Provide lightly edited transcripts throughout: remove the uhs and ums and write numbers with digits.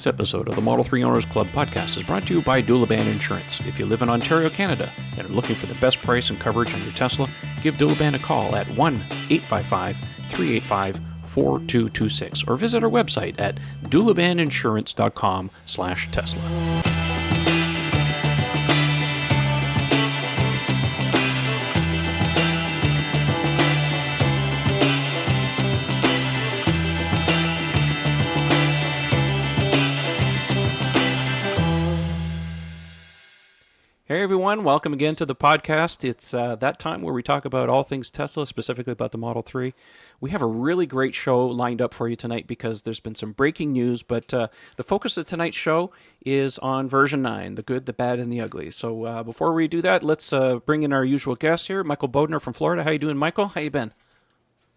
This episode of the Model 3 Owners Club podcast is brought to you by Duliban Insurance. If you live in Ontario, Canada, and are looking for the best price and coverage on your Tesla, give Duliban a call at 1-855-385-4226 or visit our website at dulibaninsurance.com/Tesla. Hey everyone, welcome again to the podcast. It's that time where we talk about all things Tesla, specifically about the Model 3. We have a really great show lined up for you tonight because there's been some breaking news, but the focus of tonight's show is on version 9, the good, the bad, and the ugly. So before we do that, let's bring in our usual guest here, Michael Bodner from Florida. How you doing, Michael? How you been?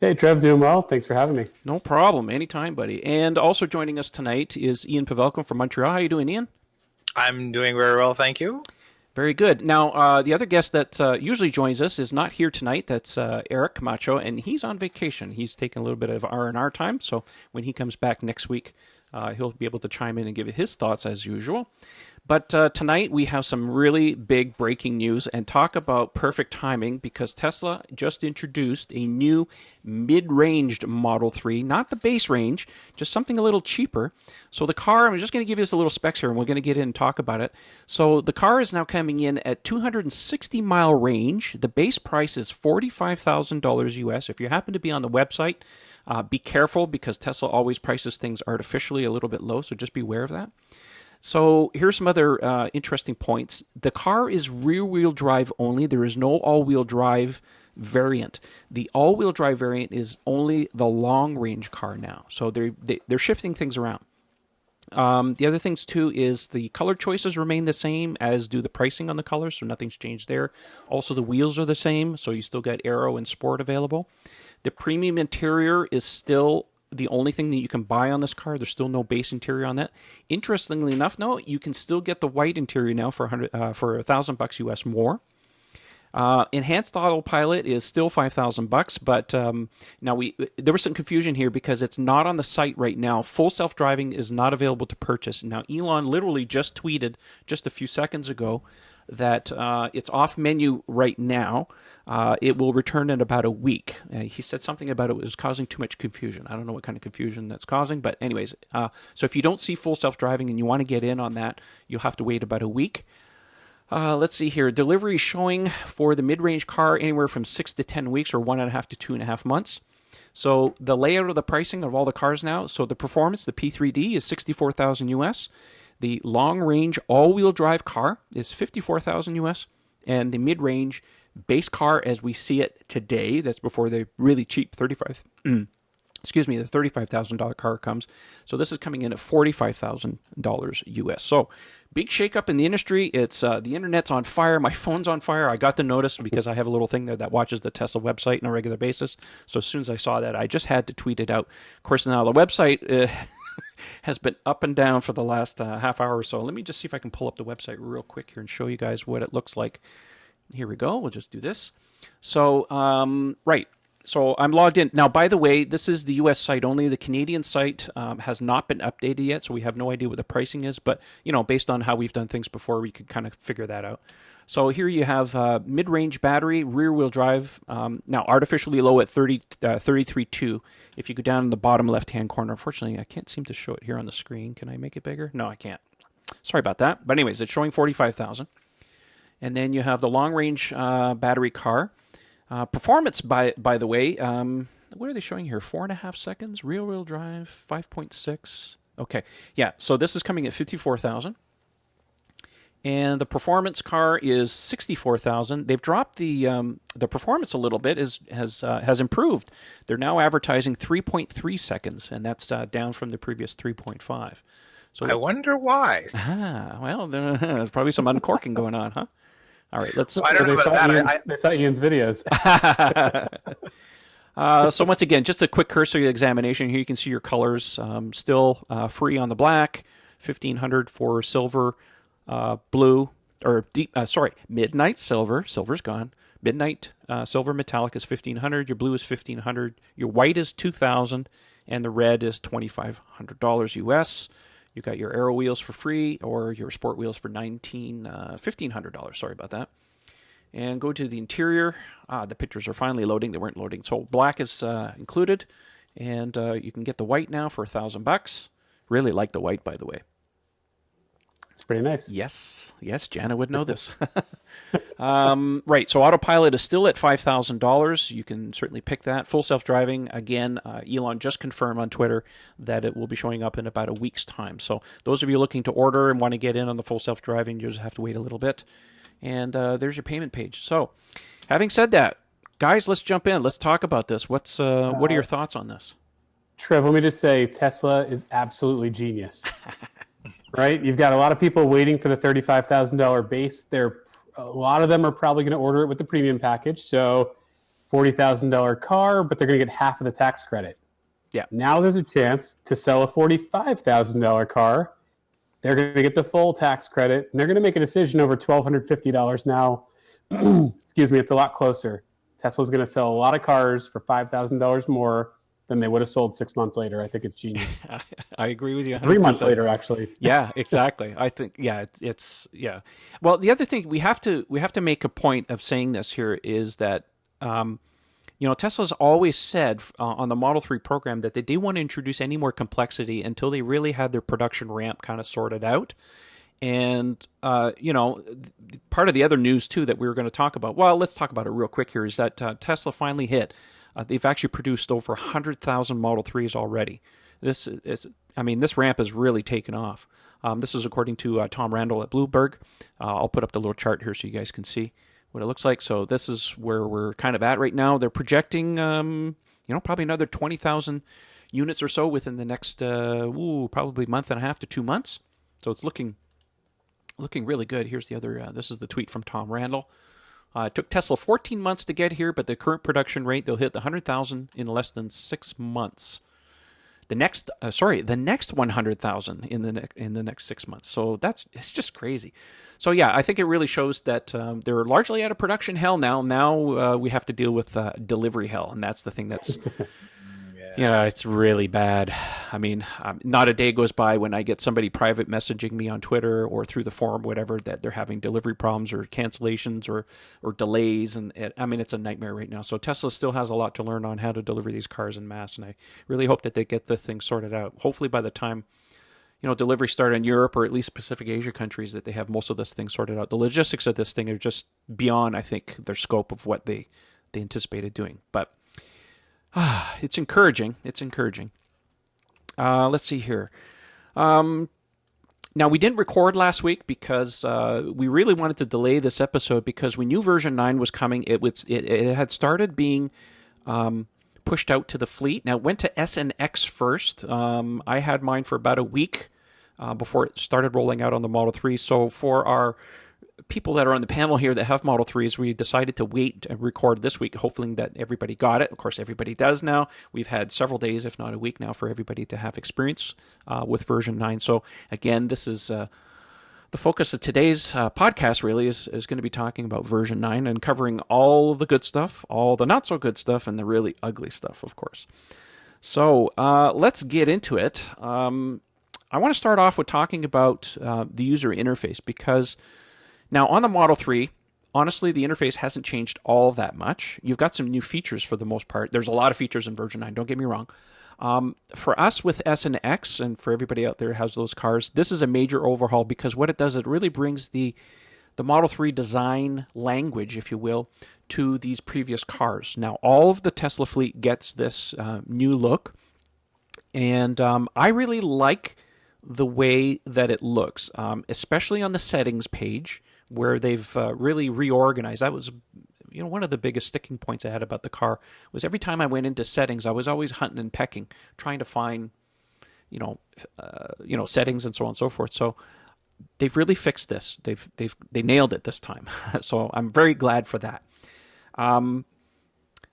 Hey, Trev, doing well. Thanks for having me. No problem. Anytime, buddy. And also joining us tonight is Ian Pavelko from Montreal. How you doing, Ian? I'm doing very well, thank you. Very good. Now, the other guest that usually joins us is not here tonight. That's Eric Camacho, and he's on vacation. He's taking a little bit of R&R time, so when he comes back next week, he'll be able to chime in and give his thoughts as usual. But tonight we have some really big breaking news and talk about perfect timing because Tesla just introduced a new mid-ranged Model 3, not the base range, just something a little cheaper. So the car, I'm just going to give you a little specs here and we're going to get in and talk about it. So the car is now coming in at 260-mile range. The base price is $45,000 US. If you happen to be on the website, be careful because Tesla always prices things artificially a little bit low, so just be aware of that. So here's some other interesting points. The car is rear-wheel drive only. There is no all-wheel drive variant. The all-wheel drive variant is only the long-range car now. So they're shifting things around. The other things, too, is the color choices remain the same, as do the pricing on the colors, so nothing's changed there. Also, the wheels are the same, so you still got Aero and Sport available. The premium interior is still the only thing that you can buy on this car. There's still no base interior on that. Interestingly enough, no, you can still get the white interior now for $1,000 US more. Enhanced Autopilot is still $5,000, but now there was some confusion here because it's not on the site right now. Full self-driving is not available to purchase. Now, Elon literally just tweeted just a few seconds ago that it's off menu right now. It will return in about a week. He said something about it was causing too much confusion. I don't know what kind of confusion that's causing, but anyways, so if you don't see full self-driving and you want to get in on that, you'll have to wait about a week. Let's see here. Delivery is showing for the mid-range car anywhere from 6 to 10 weeks or 1.5 to 2.5 months. So the layout of the pricing of all the cars now, so the performance, the P3D is $64,000 US. The long-range all-wheel drive car is $54,000 US. And the mid-range base car as we see it today, that's before the really cheap the $35,000 car comes. So this is coming in at $45,000 US. So big shakeup in the industry. It's the internet's on fire. My phone's on fire. I got the notice because I have a little thing there that watches the Tesla website on a regular basis. So as soon as I saw that, I just had to tweet it out. Of course, now the website has been up and down for the last half hour or so. Let me just see if I can pull up the website real quick here and show you guys what it looks like. Here we go. We'll just do this. So, right. So I'm logged in. Now, by the way, this is the U.S. site only. The Canadian site has not been updated yet, so we have no idea what the pricing is. But, based on how we've done things before, we could kind of figure that out. So here you have mid-range battery, rear-wheel drive. Now, artificially low at 33.2. If you go down in the bottom left-hand corner, unfortunately, I can't seem to show it here on the screen. Can I make it bigger? No, I can't. Sorry about that. But anyways, it's showing 45,000. And then you have the long-range battery car. Performance, by the way, what are they showing here? 4.5 seconds, rear-wheel drive, 5.6. Okay, yeah, so this is coming at 54,000. And the performance car is 64,000. They've dropped the performance a little bit, has improved. They're now advertising 3.3 seconds, and that's down from the previous 3.5. So I wonder why. Well, there's probably some uncorking going on, huh? All right, let's. I don't know about that. They saw Ian's videos. So once again, just a quick cursory examination. Here you can see your colors. Still free on the black, 1,500 for silver, blue, or deep. Midnight silver. Silver's gone. Midnight silver metallic is 1,500. Your blue is 1,500. Your white is 2,000, and the red is $2,500 US. You got your Aero wheels for free, or your Sport wheels for $1,500. Sorry about that. And go to the interior. The pictures are finally loading. They weren't loading. So black is included, and you can get the white now for $1,000. Really like the white, by the way. It's pretty nice. Yes, Jana would know this. Right, so Autopilot is still at $5,000. You can certainly pick that. Full self-driving, again, Elon just confirmed on Twitter that it will be showing up in about a week's time. So those of you looking to order and want to get in on the full self-driving, you just have to wait a little bit. And there's your payment page. So having said that, guys, let's jump in. Let's talk about this. What are your thoughts on this? Trev, let me just say Tesla is absolutely genius. Right? You've got a lot of people waiting for the $35,000 base. A lot of them are probably going to order it with the premium package. So $40,000 car, but they're going to get half of the tax credit. Yeah. Now there's a chance to sell a $45,000 car. They're going to get the full tax credit, and they're going to make a decision over $1,250 now. Excuse me, it's a lot closer. Tesla's going to sell a lot of cars for $5,000 more than they would have sold 6 months later. I think it's genius. I agree with you 100%. 3 months later, actually. Yeah, exactly. I think, it's. Well, the other thing we have to make a point of saying this here is that, Tesla's always said on the Model 3 program that they didn't want to introduce any more complexity until they really had their production ramp kind of sorted out. And, part of the other news, too, that we were going to talk about, well, let's talk about it real quick here, is that Tesla finally hit. They've actually produced over 100,000 Model 3s already. This ramp has really taken off. This is according to Tom Randall at Bloomberg. I'll put up the little chart here so you guys can see what it looks like. So this is where we're kind of at right now. They're projecting, probably another 20,000 units or so within the next, probably month and a half to 2 months. So it's looking really good. Here's the other. This is the tweet from Tom Randall. It took Tesla 14 months to get here, but the current production rate, they'll hit the 100,000 in less than 6 months. The next 100,000 in the next 6 months. So it's just crazy. So yeah, I think it really shows that they're largely out of production hell now. Now we have to deal with delivery hell, and that's the thing that's. It's really bad. I mean, not a day goes by when I get somebody private messaging me on Twitter or through the forum, whatever, that they're having delivery problems or cancellations or delays. And it's a nightmare right now. So Tesla still has a lot to learn on how to deliver these cars en masse. And I really hope that they get the thing sorted out. Hopefully by the time, delivery start in Europe or at least Pacific Asia countries, that they have most of this thing sorted out. The logistics of this thing are just beyond, I think, their scope of what they anticipated doing. But it's encouraging. Let's see here. Now, we didn't record last week because we really wanted to delay this episode because we knew version 9 was coming. It had started being pushed out to the fleet. Now, it went to S and X first. I had mine for about a week before it started rolling out on the Model 3. So for our people that are on the panel here that have Model 3s, we decided to wait and record this week, hoping that everybody got it. Of course, everybody does now. We've had several days, if not a week now, for everybody to have experience with version 9. So again, this is the focus of today's podcast really is going to be talking about version 9 and covering all the good stuff, all the not so good stuff, and the really ugly stuff, of course. So let's get into it. I want to start off with talking about the user interface because now, on the Model 3, honestly, the interface hasn't changed all that much. You've got some new features for the most part. There's a lot of features in version 9, don't get me wrong. For us with S and X, and for everybody out there who has those cars, this is a major overhaul because what it does, it really brings the Model 3 design language, if you will, to these previous cars. Now, all of the Tesla fleet gets this new look, and I really like the way that it looks, especially on the settings page, where they've really reorganized. That was, one of the biggest sticking points I had about the car was every time I went into settings, I was always hunting and pecking, trying to find, settings and so on and so forth. So they've really fixed this. They nailed it this time. So I'm very glad for that.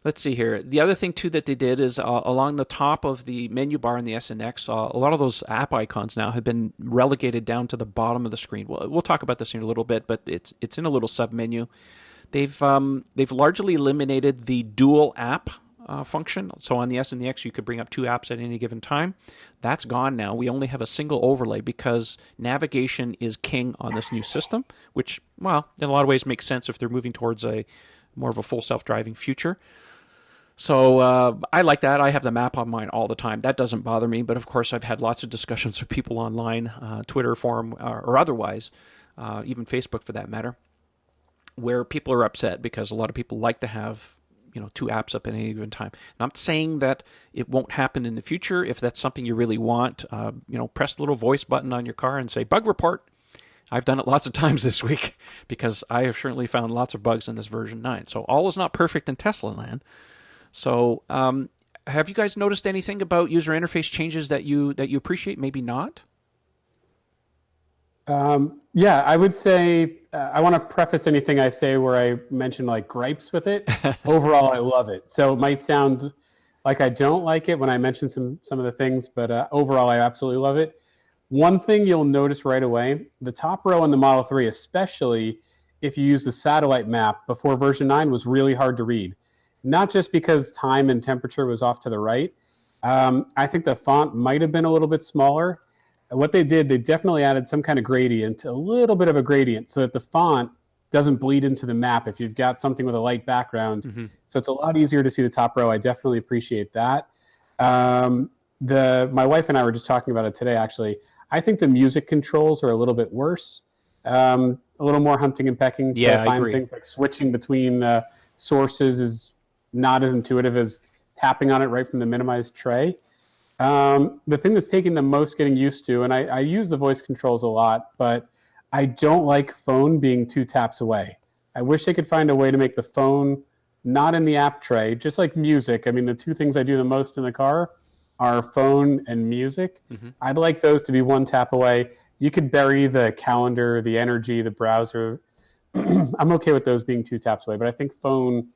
Let's see here. The other thing, too, that they did is along the top of the menu bar in the S and X, a lot of those app icons now have been relegated down to the bottom of the screen. We'll talk about this in a little bit, but it's in a little sub-menu. They've largely eliminated the dual app function. So on the S and the X, you could bring up 2 apps at any given time. That's gone now. We only have a single overlay because navigation is king on this new system, which, well, in a lot of ways makes sense if they're moving towards a more of a full self-driving future. So I like that. I have the map on mine all the time. That doesn't bother me. But of course, I've had lots of discussions with people online, Twitter, forum, or otherwise, even Facebook for that matter, where people are upset because a lot of people like to have 2 apps up at any given time. And I'm saying that it won't happen in the future. If that's something you really want, press the little voice button on your car and say bug report. I've done it lots of times this week because I have certainly found lots of bugs in this version 9. So all is not perfect in Tesla land. So have you guys noticed anything about user interface changes that you appreciate? Maybe not? Yeah, I would say I want to preface anything I say where I mention like gripes with it. Overall, I love it. So it might sound like I don't like it when I mention some of the things, but overall, I absolutely love it. One thing you'll notice right away, the top row on the Model 3, especially if you use the satellite map before version 9, was really hard to read. Not just because time and temperature was off to the right. I think the font might have been a little bit smaller. What they did, they definitely added some kind of gradient, a little bit of a gradient, so that the font doesn't bleed into the map if you've got something with a light background. Mm-hmm. So it's a lot easier to see the top row. I definitely appreciate that. My wife and I were just talking about it today, actually. I think the music controls are a little bit worse. A little more hunting and pecking to find things like switching between sources is not as intuitive as tapping on it right from the minimized tray. The thing that's taking the most getting used to, and I use the voice controls a lot, but I don't like phone being 2 taps away. I wish they could find a way to make the phone not in the app tray, just like music. I mean, the 2 things I do the most in the car are phone and music. Mm-hmm. I'd like those to be 1 tap away. You could bury the calendar, the energy, the browser. I'm okay with those being 2 taps away, but I think phone,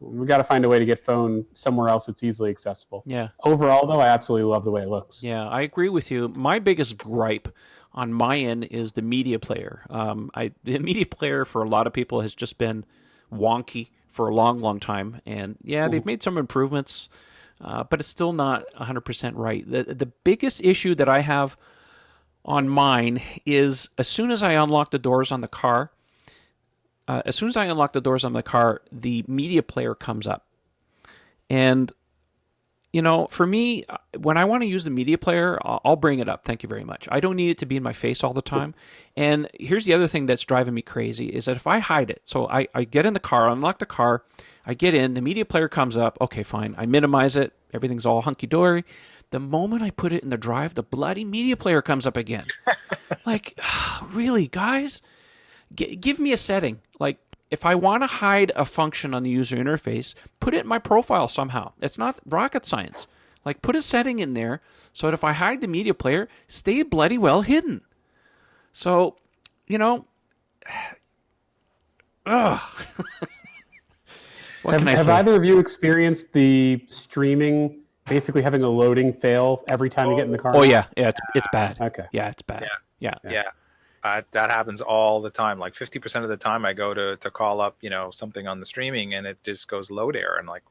we got to find a way to get phone somewhere else that's easily accessible. Yeah. Overall, though, I absolutely love the way it looks. Yeah, I agree with you. My biggest gripe on my end is the media player. The media player for a lot of people has just been wonky for a long, long time. And yeah, they've made some improvements, but it's still not 100% right. The biggest issue that I have on mine is as soon as I unlock the doors on the car, the media player comes up. And, for me, when I want to use the media player, I'll bring it up. Thank you very much. I don't need it to be in my face all the time. And here's the other thing that's driving me crazy is that if I hide it, so I get in the car, unlock the car, I get in, the media player comes up, okay, fine. I minimize it. Everything's all hunky-dory. The moment I put it in the drive, the bloody media player comes up again. Like, really, guys? Give me a setting. Like, if I want to hide a function on the user interface, put it in my profile somehow. It's not rocket science. Like, put a setting in there so that if I hide the media player, stay bloody well hidden. So, ugh. Have either of you experienced the streaming basically having a loading fail every time you get in the car? Oh, yeah. Yeah, it's bad. Okay. Yeah, it's bad. Yeah. That happens all the time. Like 50% of the time I go to call up, something on the streaming and it just goes load error and like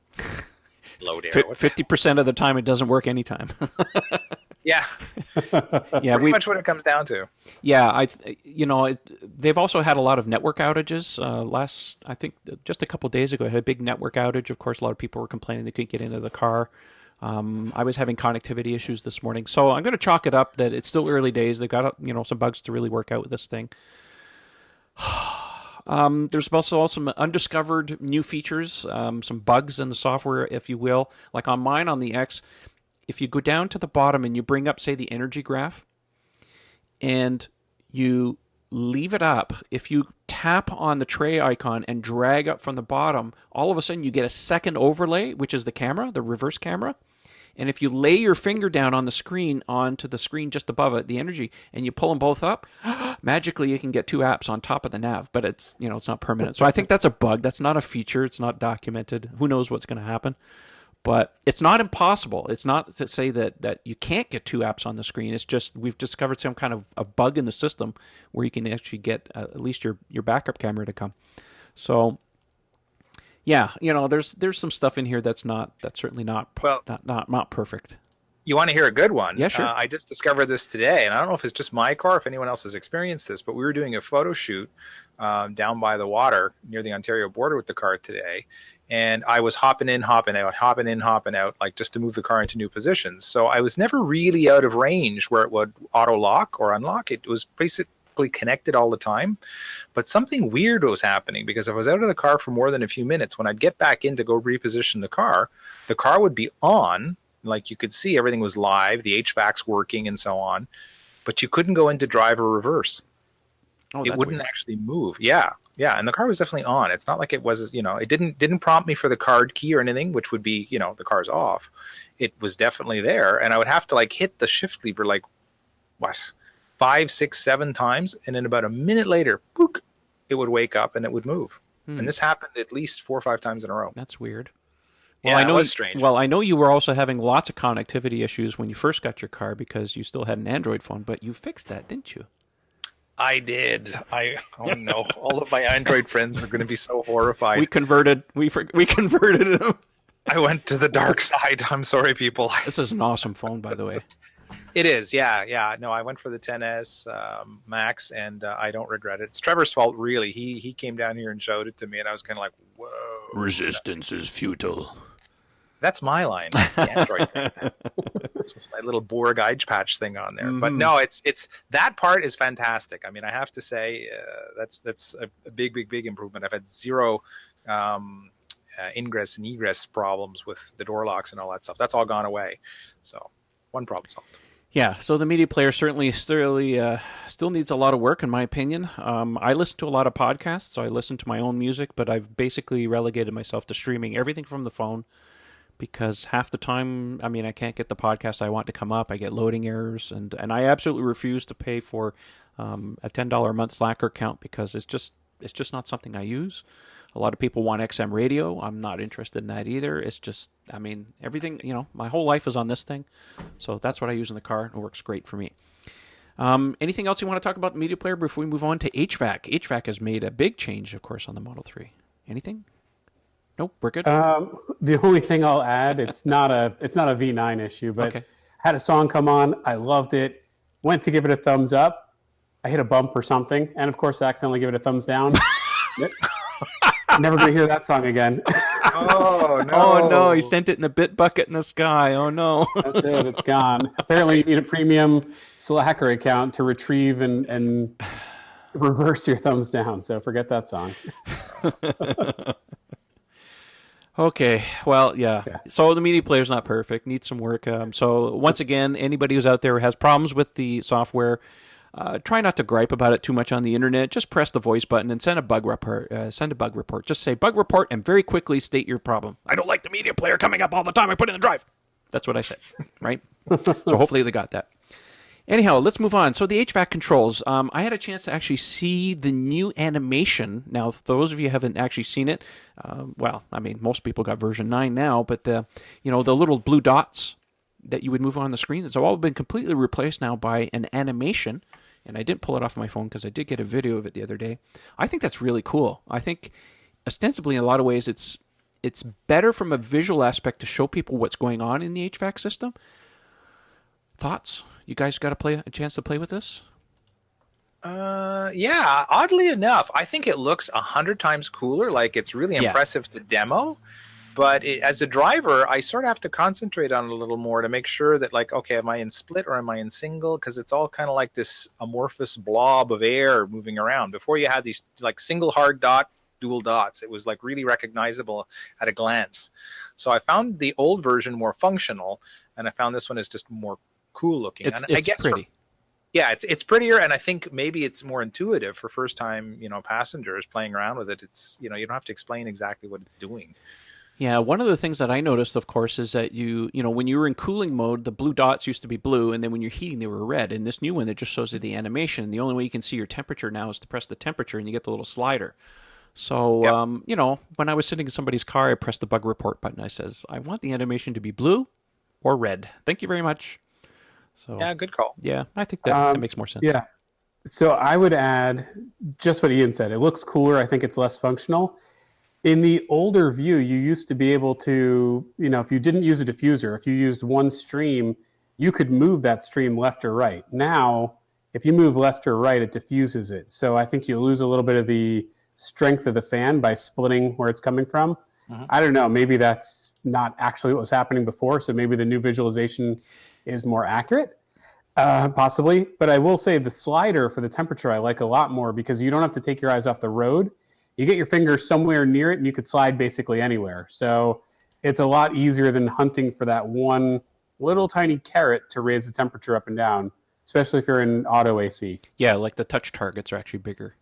load error. 50% of the time it doesn't work anytime. Yeah. Yeah. Pretty much what it comes down to. Yeah. They've also had a lot of network outages. I think just a couple of days ago, I had a big network outage. Of course, a lot of people were complaining they couldn't get into the car. I was having connectivity issues this morning, so I'm going to chalk it up that it's still early days. They've got some bugs to really work out with this thing. There's also some undiscovered new features, some bugs in the software, if you will. Like on mine on the X, if you go down to the bottom and you bring up, say, the energy graph, and you leave it up, if you tap on the tray icon and drag up from the bottom, all of a sudden you get a second overlay, which is the camera, the reverse camera. And if you lay your finger down on the screen, onto the screen just above it, the energy, and you pull them both up, magically you can get 2 apps on top of the nav, but it's not permanent. So I think that's a bug. That's not a feature. It's not documented. Who knows what's going to happen? But it's not impossible. It's not to say that you can't get 2 apps on the screen. It's just we've discovered some kind of a bug in the system where you can actually get at least your backup camera to come. So, Yeah, there's some stuff in here that's certainly Well, not perfect. you want to hear a good one? Yeah, sure. I just discovered this today, and I don't know if it's just my car, if anyone else has experienced this, but we were doing a photo shoot down by the water near the Ontario border with the car today, and I was hopping in, hopping out, hopping in, hopping out, like just to move the car into new positions. So I was never really out of range where it would auto lock or unlock. It was basically connected all the time, but something weird was happening because if I was out of the car for more than a few minutes, when I'd get back in to go reposition the car would be on. Like you could see everything was live, the HVAC's working and so on, but you couldn't go into drive or reverse. Oh, It wouldn't weird. actually move. Yeah. Yeah. And the car was definitely on. It's not like it was, it didn't prompt me for the card key or anything, which would be, the car's off. It was definitely there. And I would have to like hit the shift lever, like what, 5, 6, 7 times. And then about a minute later, book, it would wake up and it would move. And this happened at least 4 or 5 times in a row. That's weird. Well, yeah, it was strange. Well, I know you were also having lots of connectivity issues when you first got your car because you still had an Android phone, but you fixed that, didn't you? I did. Oh no! All of my Android friends are going to be so horrified. We converted them. I went to the dark side. I'm sorry, people. This is an awesome phone, by the way. It is. Yeah. No, I went for the 10s Max, and I don't regret it. It's Trevor's fault, really. He came down here and showed it to me, and I was kind of like, whoa. Resistance is futile. That's my line. That's the Android thing. My little Borg eye patch thing on there. But no, it's that part is fantastic. I mean, I have to say that's a big improvement. I've had zero ingress and egress problems with the door locks and all that stuff. That's all gone away. So one problem solved. Yeah, so the media player certainly still needs a lot of work, in my opinion. I listen to a lot of podcasts, so I listen to my own music, but I've basically relegated myself to streaming everything from the phone. Because half the time, I mean, I can't get the podcast I want to come up. I get loading errors, and I absolutely refuse to pay for a $10 a month Slacker account because it's just not something I use. A lot of people want XM radio. I'm not interested in that either. It's just, I mean, everything, my whole life is on this thing. So that's what I use in the car. It works great for me. Anything else you want to talk about the media player before we move on to HVAC? HVAC has made a big change, of course, on the Model 3. Anything? Nope, we're good. The only thing I'll add, it's not a V9 issue, but Okay. had a song come on, I loved it, went to give it a thumbs up, I hit a bump or something, and of course I accidentally give it a thumbs down. Never gonna hear that song again. Oh no! Oh no, he sent it in a bit bucket in the sky. Oh no. That's it, it's gone. Apparently you need a premium Slacker account to retrieve and reverse your thumbs down, so forget that song. Okay, well, yeah. So the media player's not perfect, needs some work. So once again, anybody who's out there who has problems with the software, try not to gripe about it too much on the internet. Just press the voice button and send a bug report. Just say bug report and very quickly state your problem. I don't like the media player coming up all the time. I put it in the drive. That's what I said, right? So hopefully they got that. Anyhow, let's move on. So the HVAC controls. I had a chance to actually see the new animation. Now, for those of you who haven't actually seen it, well, I mean, most people got version 9 now, but the little blue dots that you would move on the screen, it's all been completely replaced now by an animation. And I didn't pull it off my phone because I did get a video of it the other day. I think that's really cool. I think ostensibly in a lot of ways it's better from a visual aspect to show people what's going on in the HVAC system. Thoughts? You guys got a chance to play with this? Yeah. Oddly enough, I think it looks 100 times cooler. Like it's really impressive to demo. But as a driver, I sort of have to concentrate on it a little more to make sure that, like, okay, am I in split or am I in single? Because it's all kind of like this amorphous blob of air moving around. Before you had these like single hard dot, dual dots. It was like really recognizable at a glance. So I found the old version more functional, and I found this one is just more cool looking. It's I guess pretty. It's prettier, and I think maybe it's more intuitive for first time passengers playing around with it. It's you don't have to explain exactly what it's doing. Yeah, one of the things that I noticed, of course, is that when you were in cooling mode, the blue dots used to be blue, and then when you're heating, they were red. And this new one, it just shows you the animation. The only way you can see your temperature now is to press the temperature, and you get the little slider. So, when I was sitting in somebody's car, I pressed the bug report button. I says, I want the animation to be blue or red. Thank you very much. So yeah, good call. Yeah, I think that makes more sense. Yeah. So I would add just what Ian said. It looks cooler. I think it's less functional. In the older Vue, you used to be able to, if you didn't use a diffuser, if you used one stream, you could move that stream left or right. Now, if you move left or right, it diffuses it. So I think you lose a little bit of the strength of the fan by splitting where it's coming from. I don't know. Maybe that's not actually what was happening before. So maybe the new visualization is more accurate, possibly. But I will say the slider for the temperature I like a lot more because you don't have to take your eyes off the road. You get your finger somewhere near it and you could slide basically anywhere. So it's a lot easier than hunting for that one little tiny carrot to raise the temperature up and down, especially if you're in auto AC. Yeah, like the touch targets are actually bigger.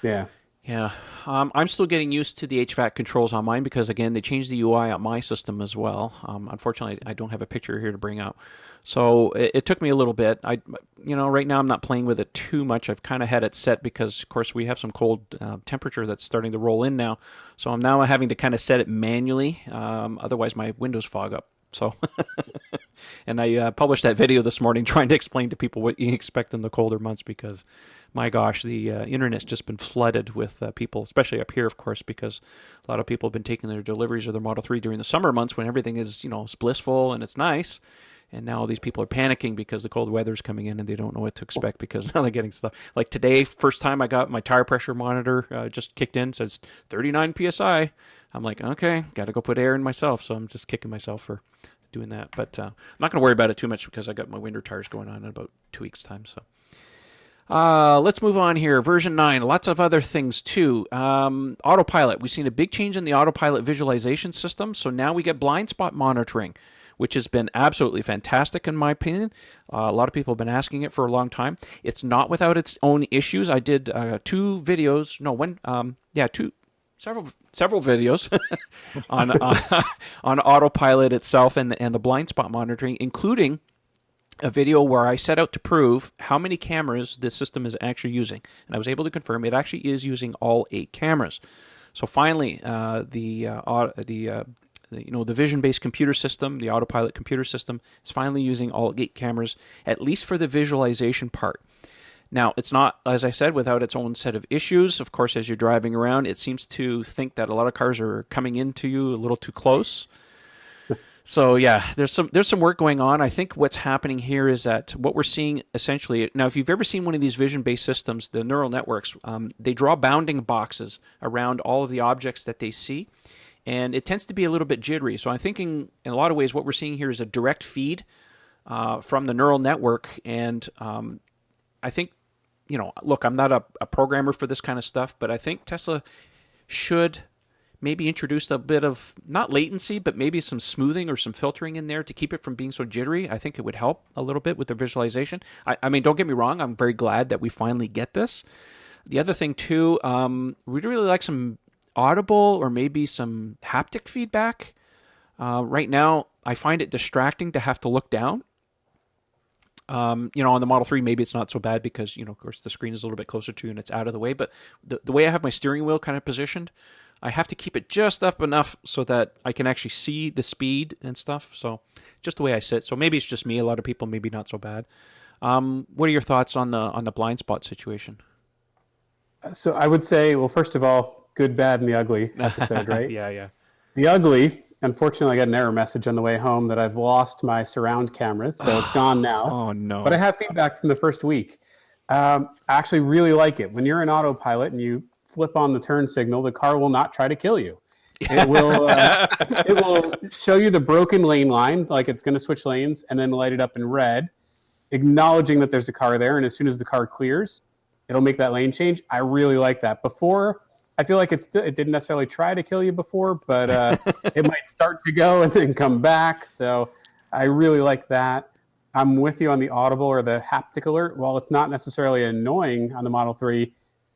Yeah. Yeah. I'm still getting used to the HVAC controls on mine because, again, they changed the UI on my system as well. Unfortunately, I don't have a picture here to bring out. So it took me a little bit. Right now I'm not playing with it too much. I've kind of had it set because, of course, we have some cold temperature that's starting to roll in now. So I'm now having to kind of set it manually. Otherwise, my windows fog up. So, and I published that video this morning trying to explain to people what you expect in the colder months because, my gosh, the internet's just been flooded with people, especially up here, of course, because a lot of people have been taking their deliveries of their Model 3 during the summer months when everything is, it's blissful and it's nice. And now these people are panicking because the cold weather's coming in and they don't know what to expect because now they're getting stuff. Like today, first time I got my tire pressure monitor just kicked in, says 39 PSI. I'm like, okay, got to go put air in myself. So I'm just kicking myself for doing that. But I'm not going to worry about it too much because I got my winter tires going on in about 2 weeks' time. So let's move on here. Version 9, lots of other things too. Autopilot. We've seen a big change in the Autopilot visualization system. So now we get blind spot monitoring, which has been absolutely fantastic in my opinion. A lot of people have been asking it for a long time. It's not without its own issues. I did several videos on Autopilot itself and the blind spot monitoring, including a video where I set out to prove how many cameras this system is actually using. And I was able to confirm it actually is using all 8 cameras. So finally, the vision-based computer system, the Autopilot computer system, is finally using all 8 cameras, at least for the visualization part. Now, it's not, as I said, without its own set of issues. Of course, as you're driving around, it seems to think that a lot of cars are coming into you a little too close. So, yeah, there's some work going on. I think what's happening here is that what we're seeing essentially, now, if you've ever seen one of these vision-based systems, the neural networks, they draw bounding boxes around all of the objects that they see. And it tends to be a little bit jittery. So I'm thinking, in a lot of ways, what we're seeing here is a direct feed from the neural network. And I think, look, I'm not a programmer for this kind of stuff, but I think Tesla should maybe introduce a bit of, not latency, but maybe some smoothing or some filtering in there to keep it from being so jittery. I think it would help a little bit with the visualization. I mean, don't get me wrong. I'm very glad that we finally get this. The other thing, too, we'd really like some audible or maybe some haptic feedback. Right now, I find it distracting to have to look down. On the Model 3, maybe it's not so bad because, of course, the screen is a little bit closer to you and it's out of the way. But the way I have my steering wheel kind of positioned, I have to keep it just up enough so that I can actually see the speed and stuff. So just the way I sit. So maybe it's just me. A lot of people, maybe not so bad. What are your thoughts on the blind spot situation? So I would say, well, first of all, good, bad, and the ugly episode, right? Yeah. The ugly, unfortunately, I got an error message on the way home that I've lost my surround cameras, so it's gone now. Oh, no. But I have feedback from the first week. I actually really like it. When you're in Autopilot and you flip on the turn signal, the car will not try to kill you. It will show you the broken lane line, like it's going to switch lanes, and then light it up in red, acknowledging that there's a car there. And as soon as the car clears, it'll make that lane change. I really like that. Before, I feel like it didn't necessarily try to kill you before, but it might start to go and then come back. So I really like that. I'm with you on the audible or the haptic alert. While it's not necessarily annoying on the Model 3,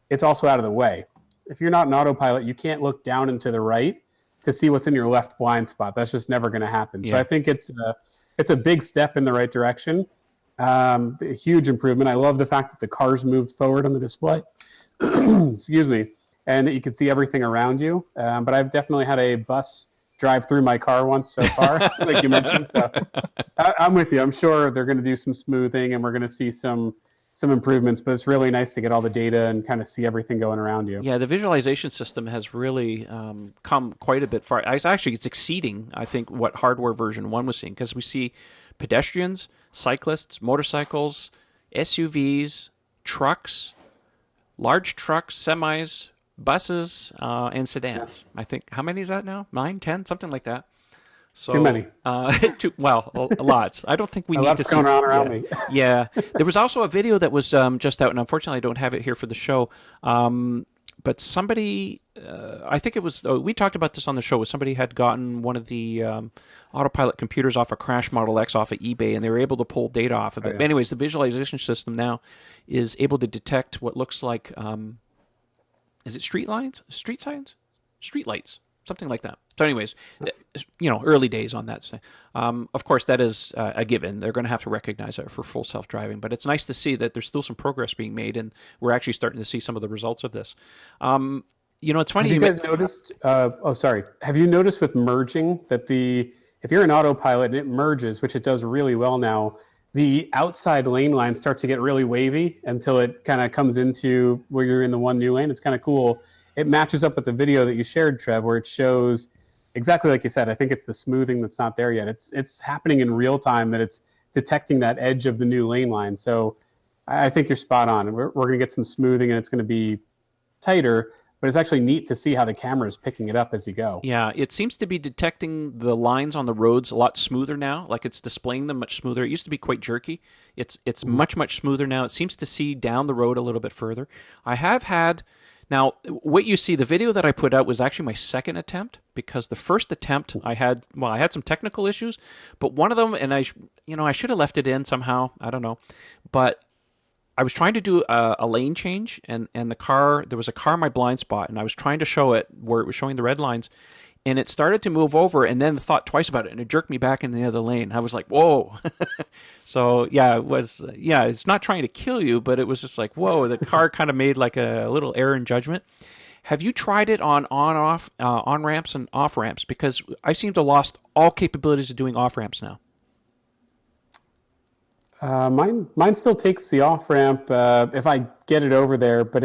it's also out of the way. If you're not in Autopilot, you can't look down and to the right to see what's in your left blind spot. That's just never going to happen. Yeah. So I think it's a big step in the right direction. A huge improvement. I love the fact that the cars moved forward on the display. Excuse me. And that you can see everything around you. But I've definitely had a bus drive through my car once so far, like you mentioned. So I'm with you. I'm sure they're going to do some smoothing and we're going to see some some improvements, but it's really nice to get all the data and kind of see everything going around you. Yeah, the visualization system has really come quite a bit far. It's exceeding, I think, what hardware version 1 was seeing, because we see pedestrians, cyclists, motorcycles, SUVs, trucks, large trucks, semis, buses, and sedans. I think, how many is that now? 9, 10, something like that. So, Too many. Lots. I don't think we need to see. Going on around me. Yeah. There was also a video that was just out, and unfortunately I don't have it here for the show. But somebody, I think it was, we talked about this on the show, was somebody had gotten one of the Autopilot computers off a Crash Model X off of eBay, and they were able to pull data off of it. But anyways, the visualization system now is able to detect what looks like, is it street lines? Street signs? Street lights. Something like that. So anyways, early days on that. Of course, that is a given. They're going to have to recognize it for full self-driving. But it's nice to see that there's still some progress being made, and we're actually starting to see some of the results of this. It's funny. Have you guys noticed? Have you noticed with merging that if you're in Autopilot and it merges, which it does really well now, the outside lane line starts to get really wavy until it kind of comes into where you're in the one new lane. It's kind of cool. It matches up with the video that you shared, Trev, where it shows exactly like you said. I think it's the smoothing that's not there yet. It's happening in real time, that it's detecting that edge of the new lane line. So I think you're spot on. We're going to get some smoothing, and it's going to be tighter, but it's actually neat to see how the camera is picking it up as you go. Yeah, it seems to be detecting the lines on the roads a lot smoother now. Like, it's displaying them much smoother. It used to be quite jerky. It's much smoother now. It seems to see down the road a little bit further. I have had... Now, what you see, the video that I put out was actually my second attempt, because the first attempt I had some technical issues, but one of them, and I should have left it in somehow, I don't know, but I was trying to do a lane change, and there was a car in my blind spot, and I was trying to show it where it was showing the red lines, and it started to move over, and then thought twice about it, and it jerked me back into the other lane. I was like, whoa. So, it's not trying to kill you, but it was just like, whoa, the car kind of made like a little error in judgment. Have you tried it on ramps and off ramps? Because I seem to have lost all capabilities of doing off ramps now. Mine still takes the off ramp if I get it over there, but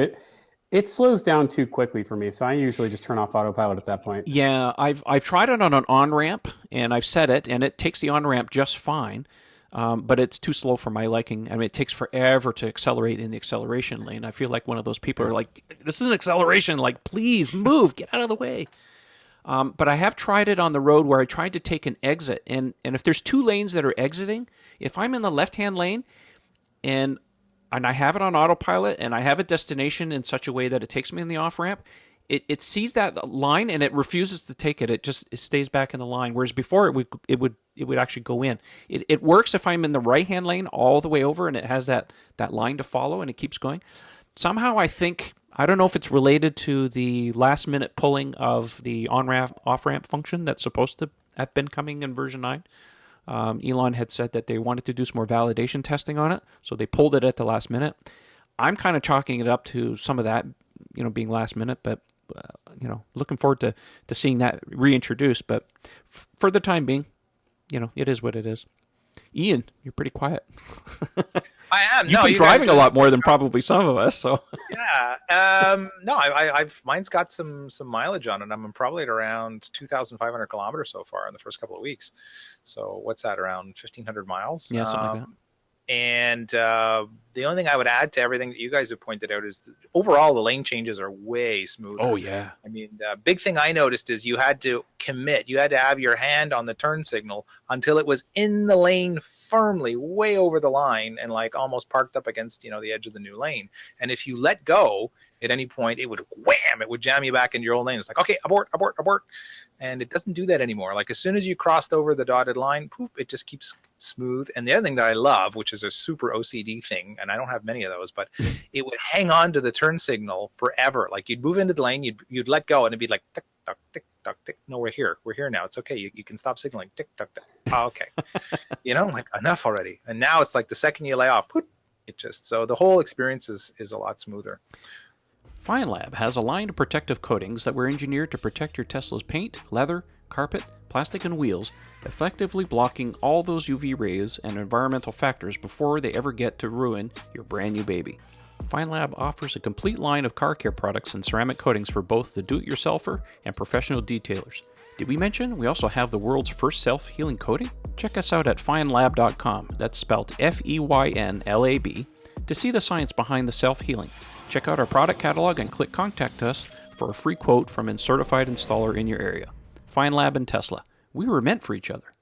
it slows down too quickly for me, so I usually just turn off Autopilot at that point. Yeah, I've tried it on an on-ramp, and I've set it, and it takes the on-ramp just fine, but it's too slow for my liking. I mean, it takes forever to accelerate in the acceleration lane. I feel like one of those people who are like, this is an acceleration, like, please move, get out of the way. But I have tried it on the road where I tried to take an exit, and if there's two lanes that are exiting, if I'm in the left-hand lane, and I have it on Autopilot, and I have a destination in such a way that it takes me in the off-ramp, it sees that line, and it refuses to take it. It stays back in the line, whereas before it would actually go in. It works if I'm in the right-hand lane all the way over, and it has that line to follow, and it keeps going. Somehow I don't know if it's related to the last-minute pulling of the on-ramp, off-ramp function that's supposed to have been coming in version 9. Elon had said that they wanted to do some more validation testing on it, so they pulled it at the last minute. I'm kind of chalking it up to some of that, being last minute, but looking forward to seeing that reintroduced. But for the time being, it is what it is. Ian, you're pretty quiet. I am. You've been driving a lot more than probably some of us. So yeah. I've mine's got some mileage on it. I'm probably at around 2,500 kilometers so far in the first couple of weeks. So what's that? Around 1,500 miles. Yeah, something like that. And the only thing I would add to everything that you guys have pointed out is overall the lane changes are way smoother. Oh, yeah. I mean, the big thing I noticed is you had to commit. You had to have your hand on the turn signal until it was in the lane firmly, way over the line, and like almost parked up against, the edge of the new lane. And if you let go at any point, it would wham, it would jam you back into your old lane. It's like, okay, abort. And it doesn't do that anymore. Like as soon as you crossed over the dotted line, poof, it just keeps smooth. And the other thing that I love, which is a super OCD thing, and I don't have many of those, but it would hang on to the turn signal forever. Like you'd move into the lane, you'd let go, and it'd be like tick tock, tick tock, tick. No, we're here now. It's okay. You can stop signaling. Tick tock, tick. Oh, okay. Like enough already. And now it's like the second you lay off, poof, so the whole experience is a lot smoother. FineLab has a line of protective coatings that were engineered to protect your Tesla's paint, leather, carpet, plastic, and wheels, effectively blocking all those UV rays and environmental factors before they ever get to ruin your brand new baby. FineLab offers a complete line of car care products and ceramic coatings for both the do-it-yourselfer and professional detailers. Did we mention we also have the world's first self-healing coating? Check us out at finelab.com, that's spelled F-E-Y-N-L-A-B, to see the science behind the self-healing. Check out our product catalog and click Contact Us for a free quote from a certified installer in your area. FineLab and Tesla, we were meant for each other.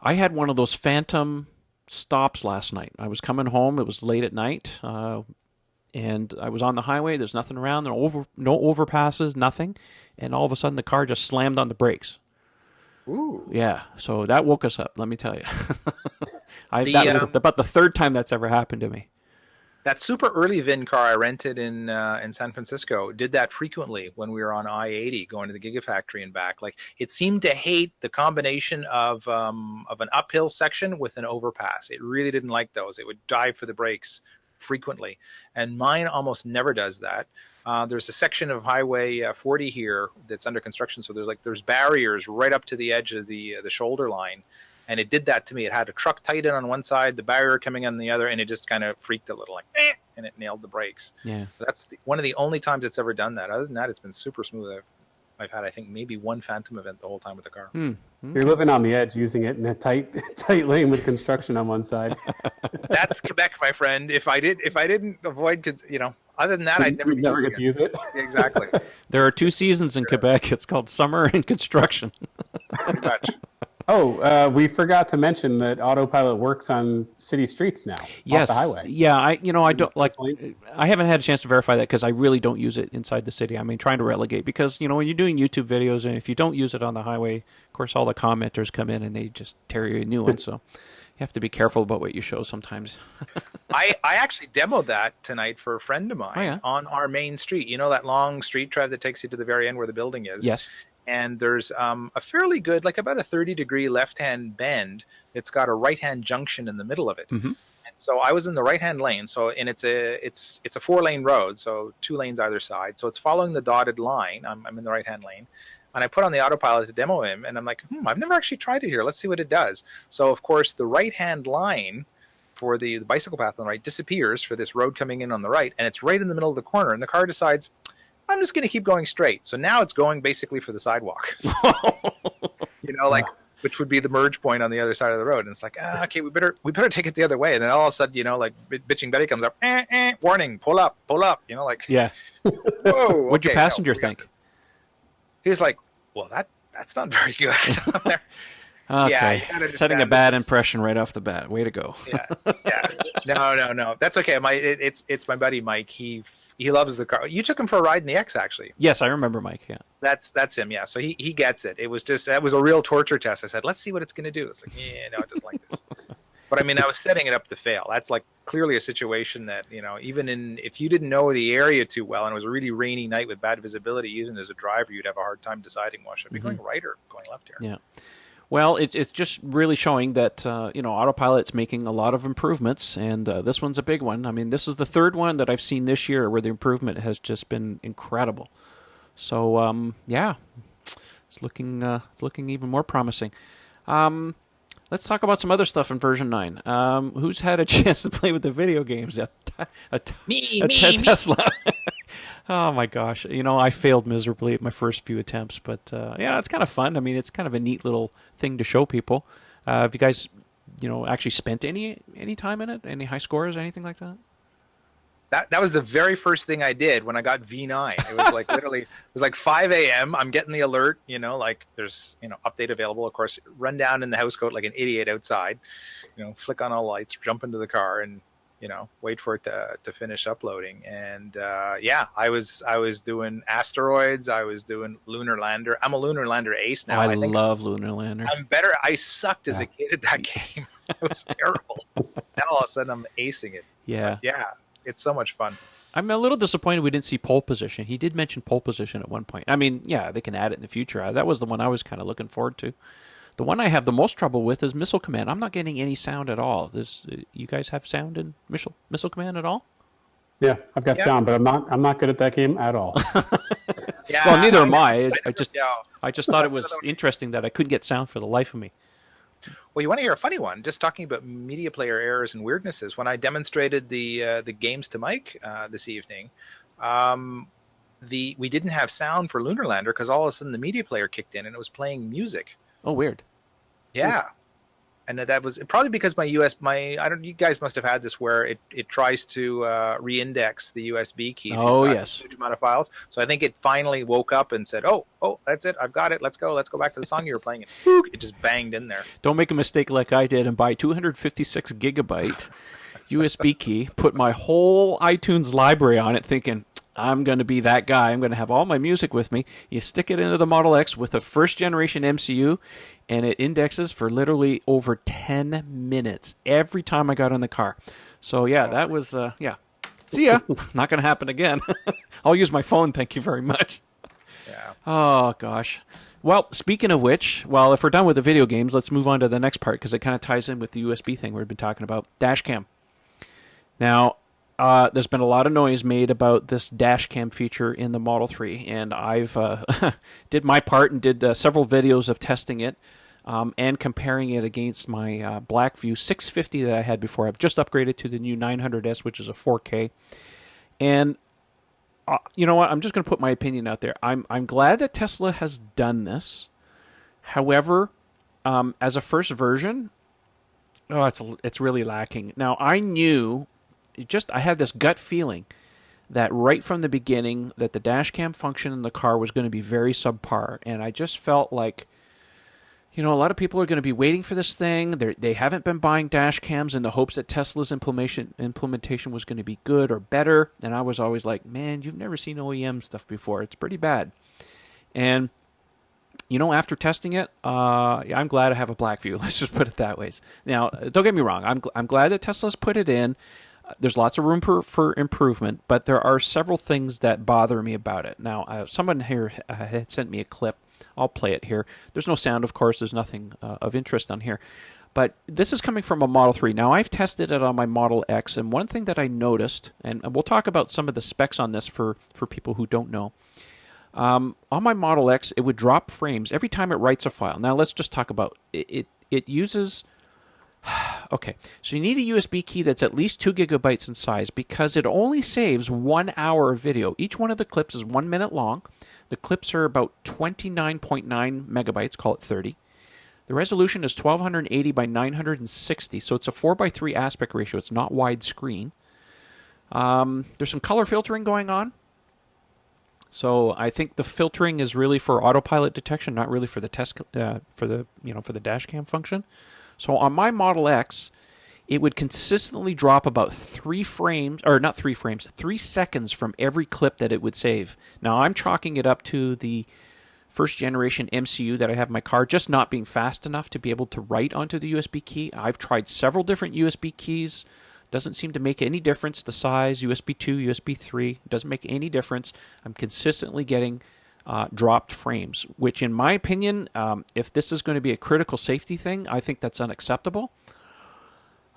I had one of those phantom stops last night. I was coming home, it was late at night, and I was on the highway, there's nothing around, no overpasses, nothing, and all of a sudden the car just slammed on the brakes. Ooh. Yeah, so that woke us up, let me tell you. That was about the third time that's ever happened to me. That super early VIN car I rented in San Francisco did that frequently when we were on I-80 going to the Gigafactory and back. Like, it seemed to hate the combination of an uphill section with an overpass. It really didn't like those. It would dive for the brakes frequently, and mine almost never does that. There's a section of Highway 40 here that's under construction, so there's barriers right up to the edge of the shoulder line. And it did that to me. It had a truck tight in on one side, the barrier coming on the other, and it just kind of freaked a little, like, and it nailed the brakes. Yeah, that's one of the only times it's ever done that. Other than that, it's been super smooth. I've had, I think, maybe one phantom event the whole time with the car. Okay. You're living on the edge, using it in a tight lane with construction on one side. That's Quebec, my friend. If I didn't avoid, other than that, I'd never get to use it. Exactly. There are two seasons in Quebec. It's called summer and construction. Pretty much. Oh, we forgot to mention that Autopilot works on city streets now. Yes. Off the highway. Yeah, I don't like. I haven't had a chance to verify that because I really don't use it inside the city. I mean, trying to relegate because when you're doing YouTube videos and if you don't use it on the highway, of course, all the commenters come in and they just tear you a new one. So you have to be careful about what you show sometimes. I actually demoed that tonight for a friend of mine on our main street. You know that long street, Trev, that takes you to the very end where the building is? Yes. And there's a fairly good, like about a 30-degree left-hand bend. It's got a right-hand junction in the middle of it. Mm-hmm. And so I was in the right-hand lane. And it's a 4-lane road, so 2 lanes either side. So it's following the dotted line. I'm in the right-hand lane. And I put on the Autopilot to demo him. And I'm like, I've never actually tried it here. Let's see what it does. So, of course, the right-hand line for the bicycle path on the right disappears for this road coming in on the right. And it's right in the middle of the corner. And the car decides, I'm just going to keep going straight. So now it's going basically for the sidewalk, which would be the merge point on the other side of the road. And it's like, okay, we better take it the other way. And then all of a sudden, bitching Betty comes up, warning, pull up, yeah. Whoa. What'd your passenger think? He's like, well, that's not very good. Okay, setting a bad impression right off the bat. Way to go. Yeah. No. That's okay. It's my buddy Mike. He loves the car. You took him for a ride in the X, actually. Yes, I remember Mike. Yeah, that's him. Yeah, so he gets it. It was that was a real torture test. I said, let's see what it's going to do. It's like, no, it doesn't like this. But I mean, I was setting it up to fail. That's like clearly a situation that even if you didn't know the area too well and it was a really rainy night with bad visibility, even as a driver, you'd have a hard time deciding, well, should I be going right or going left here? Yeah. Well, it's just really showing that, Autopilot's making a lot of improvements, and this one's a big one. I mean, this is the third one that I've seen this year where the improvement has just been incredible. So, it's looking even more promising. Let's talk about some other stuff in version 9. Who's had a chance to play with the video games? Me. Tesla. Oh my gosh! I failed miserably at my first few attempts, but it's kind of fun. I mean, it's kind of a neat little thing to show people. Have you guys, actually spent any time in it? Any high scores, anything like that? That was the very first thing I did when I got V9. It was like literally, it was like 5 a.m. I'm getting the alert, there's, update available. Of course, run down in the house coat like an idiot outside, flick on all lights, jump into the car and, wait for it to finish uploading. And I was doing asteroids. I was doing lunar lander. I'm a lunar lander ace now. I think love lunar lander. I'm better. I sucked as a kid at that game. It was terrible. Now all of a sudden I'm acing it. Yeah. But yeah. It's so much fun. I'm a little disappointed we didn't see pole position. He did mention pole position at one point. I mean, yeah, they can add it in the future. That was the one I was kind of looking forward to. The one I have the most trouble with is Missile Command. I'm not getting any sound at all. You guys have sound in Missile Command at all? Yeah, I've got sound, but I'm not good at that game at all. Yeah, Well, neither am know. I. Yeah. I just thought it was interesting that I couldn't get sound for the life of me. Well, you want to hear a funny one? Just talking about media player errors and weirdnesses. When I demonstrated the games to Mike this evening, we didn't have sound for Lunar Lander because all of a sudden the media player kicked in and it was playing music. Oh, weird. Yeah. And that was probably because you guys must have had this where it tries to re-index the USB key. Oh, yes. A huge amount of files. So I think it finally woke up and said, oh, that's it. I've got it. Let's go back to the song you were playing. And it just banged in there. Don't make a mistake like I did and buy 256 gigabyte USB key, put my whole iTunes library on it thinking, I'm going to be that guy. I'm going to have all my music with me. You stick it into the Model X with a first generation MCU, and it indexes for literally over 10 minutes every time I got in the car. So, yeah, that was, See ya. Not going to happen again. I'll use my phone, thank you very much. Yeah. Oh, gosh. Well, speaking of which, if we're done with the video games, let's move on to the next part because it kind of ties in with the USB thing we've been talking about, Dashcam. Now, there's been a lot of noise made about this Dashcam feature in the Model 3, and I've did my part and did several videos of testing it and comparing it against my BlackVue 650 that I had before. I've just upgraded to the new 900S, which is a 4K. And you know what? I'm just going to put my opinion out there. I'm glad that Tesla has done this. However, as a first version, it's really lacking. Now, I knew... I had this gut feeling that right from the beginning that the Dashcam function in the car was going to be very subpar, and I just felt like, a lot of people are going to be waiting for this thing. They haven't been buying Dashcams in the hopes that Tesla's implementation was going to be good or better, and I was always like, man, you've never seen OEM stuff before. It's pretty bad. And, after testing it, I'm glad I have a BlackVue. Let's just put it that way. Now, don't get me wrong. I'm glad that Tesla's put it in. There's lots of room for improvement, but there are several things that bother me about it. Now, someone here had sent me a clip. I'll play it here. There's no sound, of course. There's nothing of interest on here. But this is coming from a Model 3. Now, I've tested it on my Model X, and one thing that I noticed, and we'll talk about some of the specs on this for people who don't know. On my Model X, it would drop frames every time it writes a file. Now, let's just talk about it. It uses... Okay, so you need a USB key that's at least 2 gigabytes in size because it only saves 1 hour of video. Each one of the clips is 1 minute long. The clips are about 29.9 megabytes, call it 30. The resolution is 1280 by 960, so it's a 4:3 aspect ratio. It's not widescreen. There's some color filtering going on. So I think the filtering is really for autopilot detection, not really for the for the Dashcam function. So on my Model X, it would consistently drop about 3 seconds from every clip that it would save. Now, I'm chalking it up to the first generation MCU that I have in my car, just not being fast enough to be able to write onto the USB key. I've tried several different USB keys. Doesn't seem to make any difference. The size, USB 2, USB 3, doesn't make any difference. I'm consistently getting dropped frames, which in my opinion, if this is going to be a critical safety thing, I think that's unacceptable.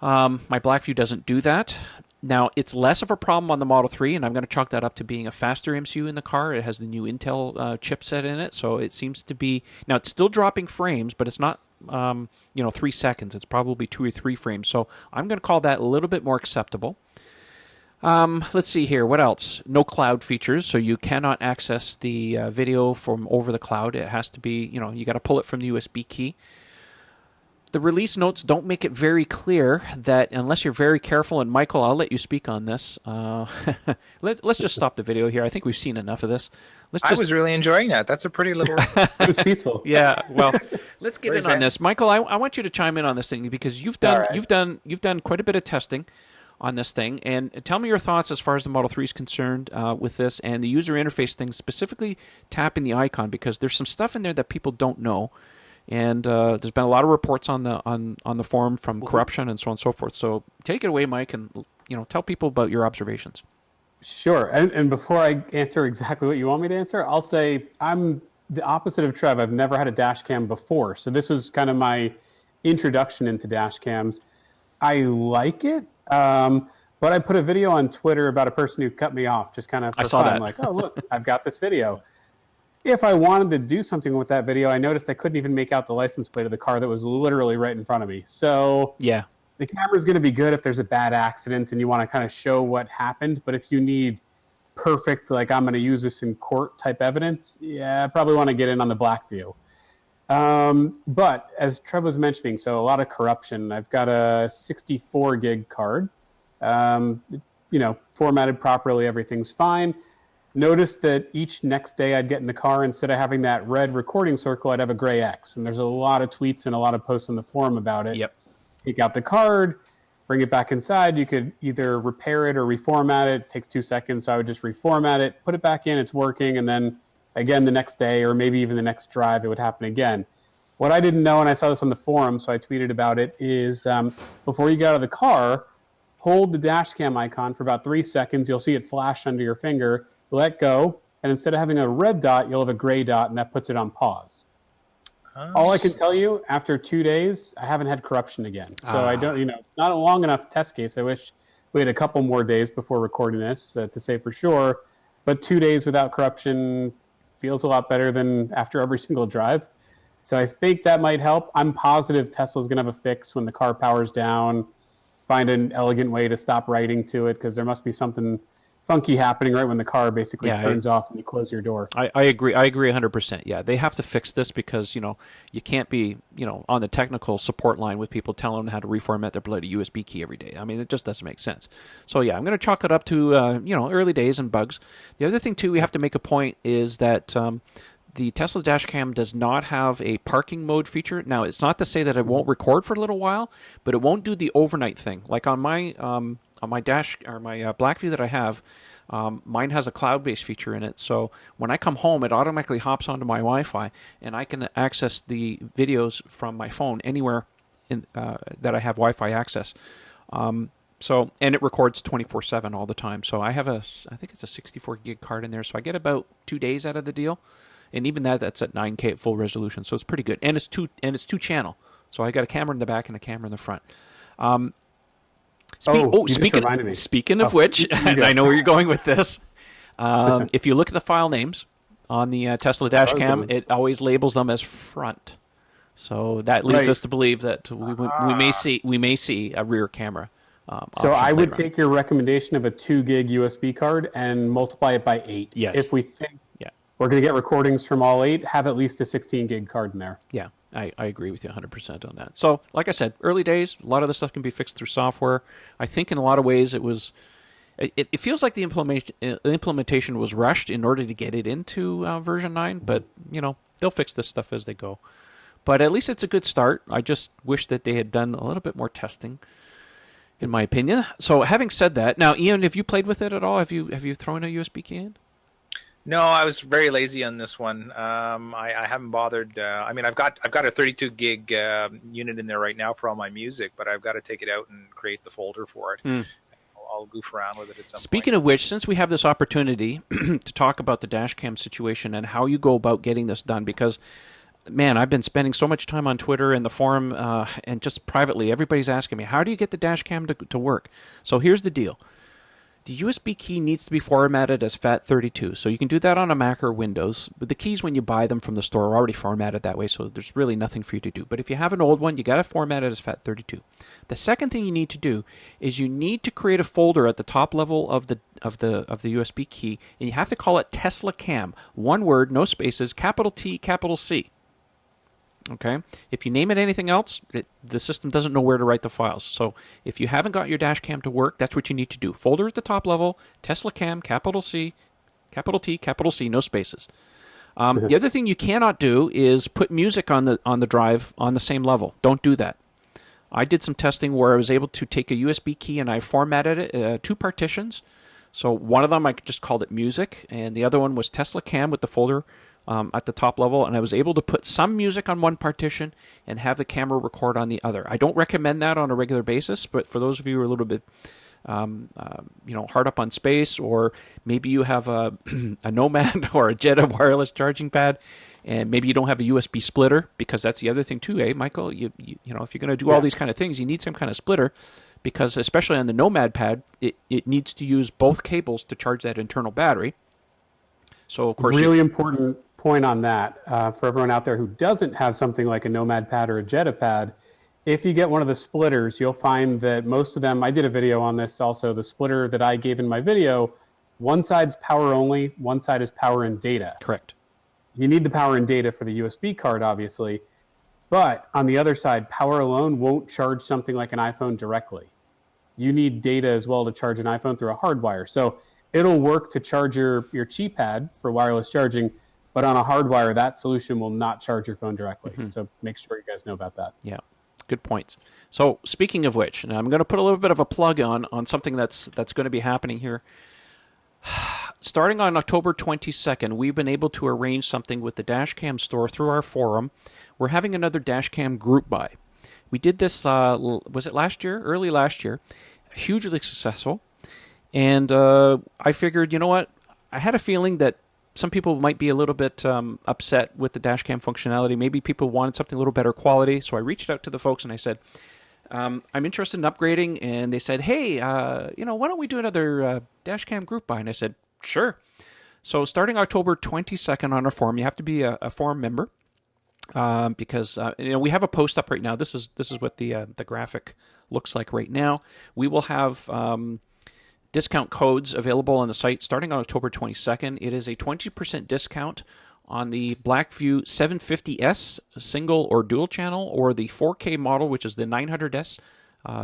My BlackVue doesn't do that. Now, it's less of a problem on the Model 3, and I'm going to chalk that up to being a faster MCU in the car. It has the new Intel chipset in it, so it seems to be... Now, it's still dropping frames, but it's not 3 seconds. It's probably 2 or 3 frames, so I'm going to call that a little bit more acceptable. Let's see here. What else? No cloud features, so you cannot access the video from over the cloud. It has to be, you got to pull it from the USB key. The release notes don't make it very clear that unless you're very careful, and Michael, I'll let you speak on this. Let's just stop the video here. I think we've seen enough of this. I was really enjoying that. That's a pretty little... It was peaceful. Yeah, well, let's get in on this. Michael, I want you to chime in on this thing because you've done quite a bit of testing on this thing, and tell me your thoughts as far as the Model 3 is concerned with this and the user interface thing, specifically tapping the icon, because there's some stuff in there that people don't know, and there's been a lot of reports on the forum from corruption and so on and so forth. So take it away, Mike, and tell people about your observations. Sure, and before I answer exactly what you want me to answer, I'll say I'm the opposite of Trev. I've never had a dash cam before, so this was kind of my introduction into dash cams. I like it. But I put a video on Twitter about a person who cut me off just kind of for I saw fun. that. Like, oh, look, I've got this video. if I wanted to do something with that video, I noticed I couldn't even make out the license plate of the car that was literally right in front of me. So Yeah. the camera is going to be good if there's a bad accident and you want to kind of show what happened. But if you need perfect, like I'm going to use this in court type evidence, yeah, I probably want to get in on the BlackVue. But as Trev was mentioning, so a lot of corruption. I've got a 64 gig card, formatted properly, everything's fine. Noticed that each next day I'd get in the car, instead of having that red recording circle, I'd have a gray X. And there's a lot of tweets and a lot of posts on the forum about it. Yep. Take out the card, bring it back inside. You could either repair it or reformat it. It takes 2 seconds, so I would just reformat it, put it back in, it's working, and then again the next day or maybe even the next drive, it would happen again. What I didn't know, and I saw this on the forum, so I tweeted about it, is before you get out of the car, hold the dash cam icon for about 3 seconds. You'll see it flash under your finger. Let go, and instead of having a red dot, you'll have a gray dot, and that puts it on pause. All I can tell you, after 2 days, I haven't had corruption again. So I don't, not a long enough test case. I wish we had a couple more days before recording this to say for sure. But 2 days without corruption feels a lot better than after every single drive. So I think that might help. I'm positive Tesla's going to have a fix when the car powers down, find an elegant way to stop writing to it, because there must be something funky happening right when the car basically turns off and you close your door. I agree. I agree 100%. Yeah, they have to fix this because, you can't be, on the technical support line with people telling them how to reformat their bloody USB key every day. I mean, it just doesn't make sense. So, yeah, I'm going to chalk it up to, early days and bugs. The other thing, too, we have to make a point is that the Tesla Dashcam does not have a parking mode feature. Now, it's not to say that it won't record for a little while, but it won't do the overnight thing. Like on my BlackVue that I have, mine has a cloud-based feature in it. So when I come home, it automatically hops onto my Wi-Fi, and I can access the videos from my phone anywhere that I have Wi-Fi access. And it records 24/7 all the time. So I think it's a 64 gig card in there. So I get about 2 days out of the deal, and even that's at 9K at full resolution. So it's pretty good, and it's two channel. So I got a camera in the back and a camera in the front. Speaking of which, I know where you're going with this. If you look at the file names on the Tesla Dashcam, it always labels them as front. So that leads us to believe that we may see a rear camera. So I would take your recommendation of a 2 gig USB card and multiply it by 8. Yes. If we think we're going to get recordings from all 8, have at least a 16 gig card in there. Yeah. I agree with you 100% on that. So, like I said, early days, a lot of this stuff can be fixed through software. I think in a lot of ways it feels like the implementation was rushed in order to get it into version 9, but, they'll fix this stuff as they go. But at least it's a good start. I just wish that they had done a little bit more testing, in my opinion. So, having said that, now, Ian, have you played with it at all? Have you thrown a USB key in? No, I was very lazy on this one. I haven't bothered. I've got a 32 gig unit in there right now for all my music, but I've got to take it out and create the folder for it. I'll goof around with it at some point. Speaking of which, since we have this opportunity to talk about the Dashcam situation and how you go about getting this done, because, man, I've been spending so much time on Twitter and the forum and just privately, everybody's asking me, how do you get the Dashcam to work? So here's the deal. The USB key needs to be formatted as FAT32, so you can do that on a Mac or Windows. But the keys, when you buy them from the store, are already formatted that way, so there's really nothing for you to do. But if you have an old one, you got to format it as FAT32. The second thing you need to do is you need to create a folder at the top level of the USB key, and you have to call it Tesla Cam. One word, no spaces, capital T, capital C. Okay. If you name it anything else, the system doesn't know where to write the files. So if you haven't got your Dashcam to work, that's what you need to do. Folder at the top level, Tesla Cam, capital C, capital T, capital C, no spaces. The other thing you cannot do is put music on the drive on the same level. Don't do that. I did some testing where I was able to take a USB key and I formatted it 2 partitions. So one of them I just called it music, and the other one was Tesla Cam with the folder at the top level, and I was able to put some music on one partition and have the camera record on the other. I don't recommend that on a regular basis, but for those of you who are a little bit hard up on space, or maybe you have a Nomad or a Jetta wireless charging pad, and maybe you don't have a USB splitter, because that's the other thing too, Michael? You know, if you're going to do all these kind of things, you need some kind of splitter, because especially on the Nomad pad, it needs to use both cables to charge that internal battery. So of course, really important point on that for everyone out there who doesn't have something like a Nomad pad or a Jetta pad. If you get one of the splitters, you'll find that most of them, I did a video on this also, the splitter that I gave in my video, one side's power only, one side is power and data. Correct. You need the power and data for the USB card, obviously. But on the other side, power alone won't charge something like an iPhone directly. You need data as well to charge an iPhone through a hardwire. So it'll work to charge your cheap pad for wireless charging, but on a hardwire, that solution will not charge your phone directly. Mm-hmm. So make sure you guys know about that. Yeah, good points. So speaking of which, and I'm going to put a little bit of a plug on something that's going to be happening here. Starting on October 22nd, we've been able to arrange something with the Dashcam store through our forum. We're having another Dashcam group buy. We did this, was it last year? Early last year. Hugely successful. And I figured, you know what? I had a feeling that some people might be a little bit upset with the Dashcam functionality. Maybe people wanted something a little better quality. So I reached out to the folks and I said, I'm interested in upgrading. And they said, hey, why don't we do another Dashcam group buy? And I said, sure. So starting October 22nd on our forum, you have to be a forum member. Because we have a post up right now. This is what the graphic looks like right now. We will have discount codes available on the site starting on October 22nd. It is a 20% discount on the BlackVue 750S single or dual channel, or the 4K model, which is the 900S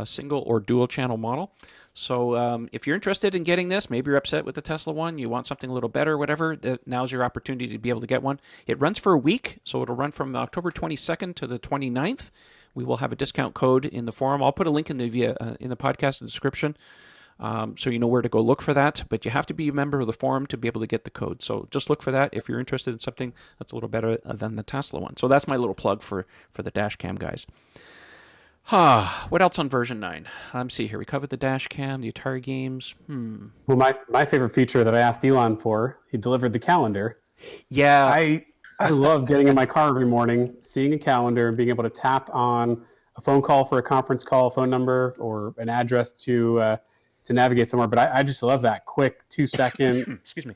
single or dual channel model. So if you're interested in getting this, maybe you're upset with the Tesla one, you want something a little better, whatever, now's your opportunity to be able to get one. It runs for a week, so it'll run from October 22nd to the 29th. We will have a discount code in the forum. I'll put a link in the podcast description so you know where to go look for that. But you have to be a member of the forum to be able to get the code. So just look for that if you're interested in something that's a little better than the Tesla one. So that's my little plug for the Dashcam guys. What else on version 9? Let's see here. We covered the Dashcam, the Atari games. Well, my favorite feature that I asked Elon for, he delivered the calendar. Yeah. I love getting in my car every morning, seeing a calendar, and being able to tap on a phone call for a conference call, a phone number, or an address to navigate somewhere. But I just love that quick 2-second excuse me,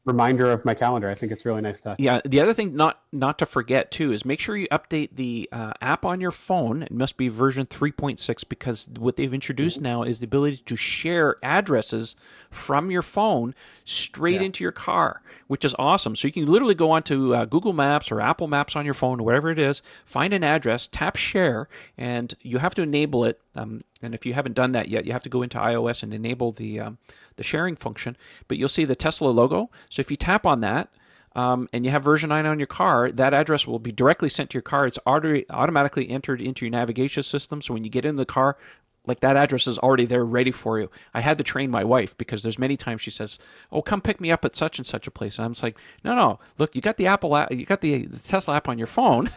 reminder of my calendar. I think it's really nice touch. Yeah, the other thing not to forget too is make sure you update the app on your phone. It must be version 3.6, because what they've introduced now is the ability to share addresses from your phone straight into your car, which is awesome. So you can literally go onto Google Maps or Apple Maps on your phone, or whatever it is, find an address, tap share, and you have to enable it. And if you haven't done that yet, you have to go into iOS and enable the sharing function. But you'll see the Tesla logo. So if you tap on that and you have version 9 on your car, that address will be directly sent to your car. It's automatically entered into your navigation system. So when you get in the car, like, that address is already there ready for you. I had to train my wife, because there's many times she says, "Oh, come pick me up at such and such a place." And I'm just like, no, look, you got the Apple app, you got the Tesla app on your phone.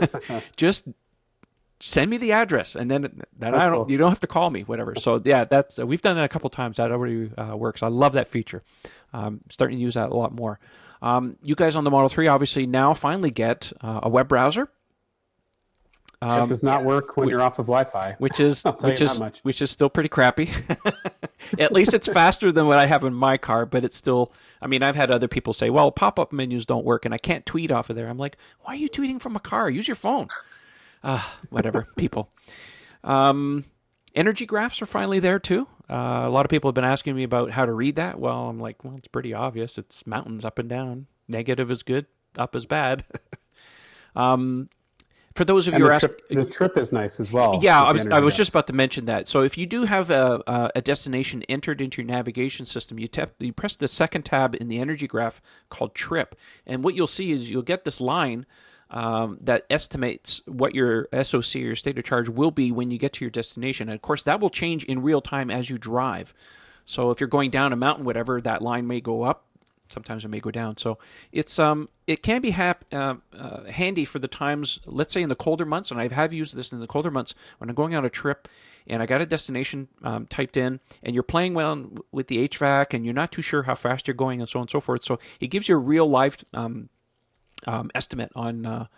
Just send me the address, and then cool. You don't have to call me, whatever. So yeah, that's we've done that a couple times. That already works. I love that feature. Starting to use that a lot more. You guys on the Model 3 obviously now finally get a web browser. It does not work when you're off of Wi-Fi, which is still pretty crappy. At least it's faster than what I have in my car, but it's still. I mean, I've had other people say, "Well, pop-up menus don't work, and I can't tweet off of there." I'm like, "Why are you tweeting from a car? Use your phone." Whatever, people. Energy graphs are finally there too. A lot of people have been asking me about how to read that. Well, I'm like, it's pretty obvious. It's mountains up and down. Negative is good, up is bad. For those of you who are asking, the trip is nice as well. Yeah, I was just about to mention that. So if you do have a destination entered into your navigation system, you press the second tab in the energy graph called trip, and what you'll see is you'll get this line that estimates what your SOC, or your state of charge, will be when you get to your destination. And of course, that will change in real time as you drive. So if you're going down a mountain, whatever, that line may go up. Sometimes it may go down. So it's it can be handy for the times, let's say in the colder months, and I have used this in the colder months when I'm going on a trip and I got a destination typed in, and you're playing well with the HVAC and you're not too sure how fast you're going, and so on and so forth. So it gives you a real life estimate on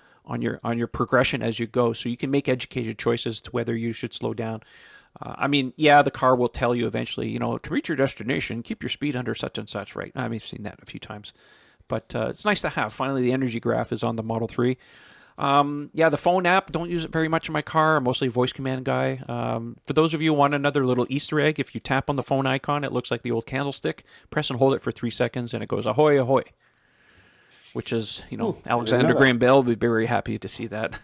your progression as you go, so you can make educated choices to whether you should slow down. I mean, yeah, the car will tell you eventually, to reach your destination, keep your speed under such and such, right? I've seen that a few times. But it's nice to have. Finally, the energy graph is on the Model 3. The phone app, don't use it very much in my car. I'm mostly a voice command guy. For those of you who want another little Easter egg, if you tap on the phone icon, it looks like the old candlestick. Press and hold it for 3 seconds, and it goes, ahoy, ahoy. Which is, Alexander Graham Bell would be very happy to see that.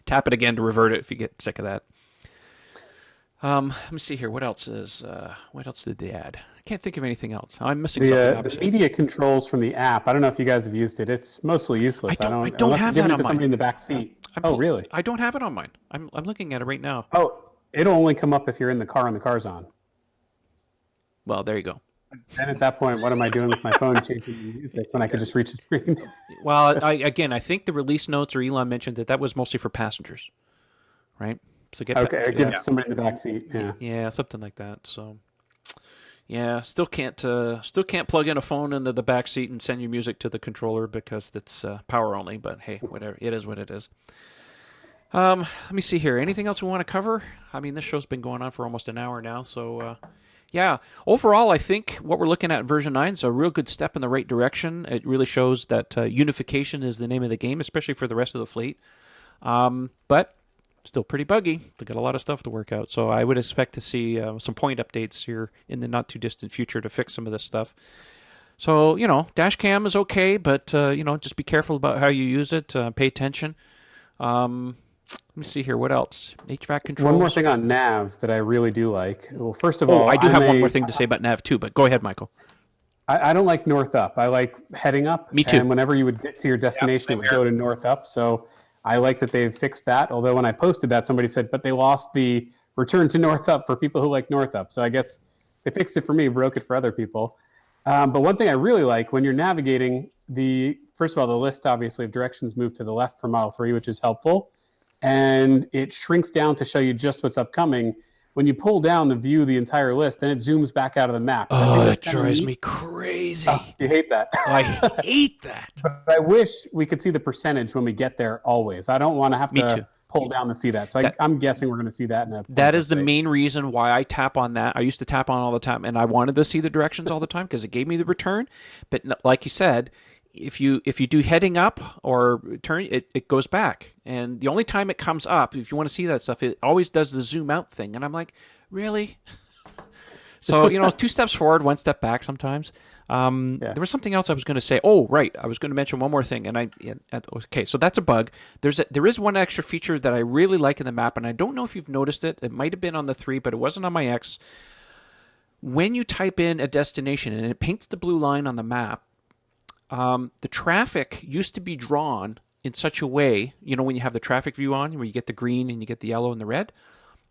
Tap it again to revert it if you get sick of that. Let me see here. What else did they add? I can't think of anything else. I'm missing something. The media controls from the app. I don't know if you guys have used it. It's mostly useless. I don't have that unless you're giving on it to somebody mine. in the back seat. Really? I don't have it on mine. I'm looking at it right now. Oh, it'll only come up if you're in the car and the car's on. Well, there you go. Then at that point, what am I doing with my phone changing the music when I could just reach the screen? Well, I think the release notes or Elon mentioned that was mostly for passengers, right? So give it to somebody in the back seat. Yeah, something like that. So, yeah, still can't plug in a phone into the back seat and send your music to the controller because it's power only. But hey, whatever, it is what it is. Let me see here. Anything else we want to cover? I mean, this show's been going on for almost an hour now, so. Yeah, overall, I think what we're looking at in version 9 is a real good step in the right direction. It really shows that unification is the name of the game, especially for the rest of the fleet. But still pretty buggy. They've got a lot of stuff to work out. So I would expect to see some point updates here in the not-too-distant future to fix some of this stuff. So, Dashcam is okay, but, just be careful about how you use it. Pay attention. Let me see here. What else? HVAC controls. One more thing on nav that I really do like. Well, first of all, I do have one more thing to say about nav too, but go ahead, Michael. I don't like north up. I like heading up. Me too. And whenever you would get to your destination, it would go to north up. So I like that they've fixed that. Although when I posted that, somebody said, but they lost the return to north up for people who like north up. So I guess they fixed it for me, broke it for other people. But one thing I really like when you're navigating, first of all, the list obviously of directions moved to the left for Model 3, which is helpful. And it shrinks down to show you just what's upcoming. When you pull down the view, the entire list, then it zooms back out of the map. So that drives me crazy. Oh, you hate that. I hate that. But I wish we could see the percentage when we get there always. I don't want to have to pull down to see that. So I'm guessing we're going to see that. That is the main reason why I tap on that. I used to tap on all the time, and I wanted to see the directions all the time because it gave me the return. But like you said, if you do heading up or turn, it goes back. And the only time it comes up, if you want to see that stuff, it always does the zoom out thing. And I'm like, really? So, 2 steps forward, 1 step back sometimes. There was something else I was going to say. Oh, right. I was going to mention one more thing. Okay, so that's a bug. There is one extra feature that I really like in the map, and I don't know if you've noticed it. It might have been on the 3, but it wasn't on my X. When you type in a destination and it paints the blue line on the map, the traffic used to be drawn in such a way, when you have the traffic view on, where you get the green and you get the yellow and the red,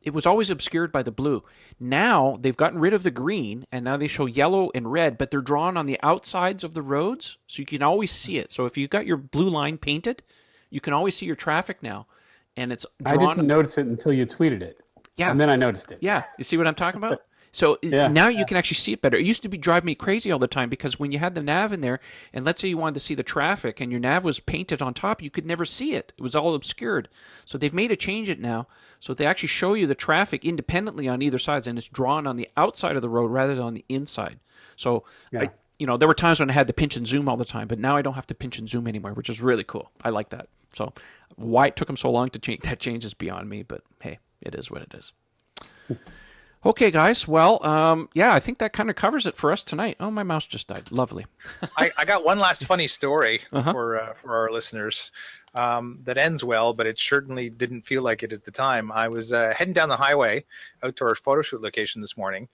it was always obscured by the blue. Now they've gotten rid of the green, and now they show yellow and red, but they're drawn on the outsides of the roads, so you can always see it. So if you've got your blue line painted, you can always see your traffic now, and it's drawn. I didn't notice it until you tweeted it. Yeah. And then I noticed it. Yeah. You see what I'm talking about? So now you can actually see it better. It used to be driving me crazy all the time because when you had the nav in there, and let's say you wanted to see the traffic and your nav was painted on top, you could never see it. It was all obscured. So they've made a change it now. So they actually show you the traffic independently on either side, and it's drawn on the outside of the road rather than on the inside. So, there were times when I had to pinch and zoom all the time, but now I don't have to pinch and zoom anymore, which is really cool. I like that. So why it took them so long to change that change is beyond me, but hey, it is what it is. Okay, guys. Well, I think that kind of covers it for us tonight. Oh, my mouse just died. Lovely. I got one last funny story for our listeners that ends well, but it certainly didn't feel like it at the time. I was heading down the highway out to our photo shoot location this morning,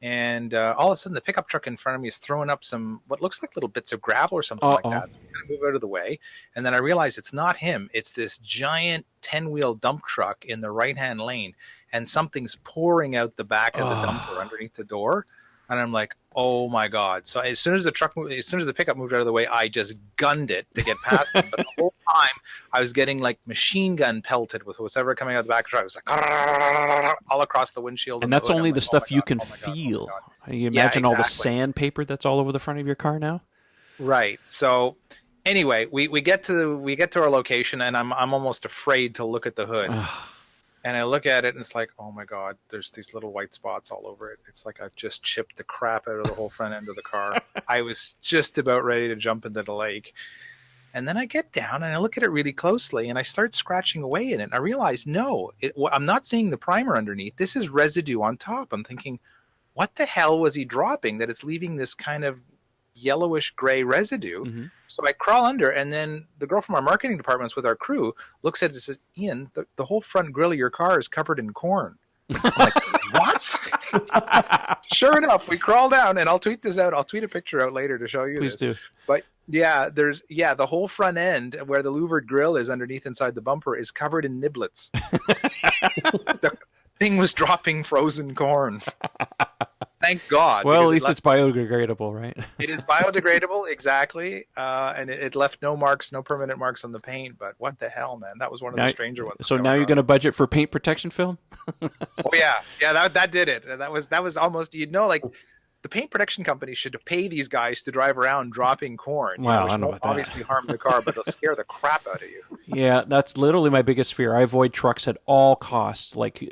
and all of a sudden the pickup truck in front of me is throwing up some what looks like little bits of gravel or something like that. So I'm going to move out of the way, and then I realize it's not him. It's this giant 10-wheel dump truck in the right-hand lane. And something's pouring out the back of the dumper underneath the door, and I'm like, "Oh my god!" So as soon as the pickup moved out of the way, I just gunned it to get past it. But the whole time, I was getting like machine gun pelted with whatever coming out of the back of the truck. It was like all across the windshield. And that's only the stuff you can feel. You imagine all the sandpaper that's all over the front of your car now. Right. So anyway, we get to our location, and I'm almost afraid to look at the hood. And I look at it and it's like, oh my God, there's these little white spots all over it. It's like I've just chipped the crap out of the whole front end of the car. I was just about ready to jump into the lake. And then I get down and I look at it really closely and I start scratching away in it. And I realize, no, I'm not seeing the primer underneath. This is residue on top. I'm thinking, what the hell was he dropping that it's leaving this kind of yellowish gray residue? Mm-hmm. So I crawl under, and then the girl from our marketing department with our crew looks at it and says, Ian, the whole front grill of your car is covered in corn. I'm like, what? Sure enough, we crawl down, and I'll tweet this out. I'll tweet a picture out later to show you Please this. do. But yeah, the whole front end where the louvered grill is underneath inside the bumper is covered in niblets. The thing was dropping frozen corn. Thank God. Well, at least it's biodegradable, right? It is biodegradable, exactly. And it left no marks, no permanent marks on the paint. But what the hell, man? That was one of the stranger ones. So now you're going to budget for paint protection film? Oh, yeah. That did it. That was almost, like, the paint protection company should pay these guys to drive around dropping corn. Wow, which I don't know won't about that. obviously harm the car, but they'll scare the crap out of you. Yeah, that's literally my biggest fear. I avoid trucks at all costs. Like,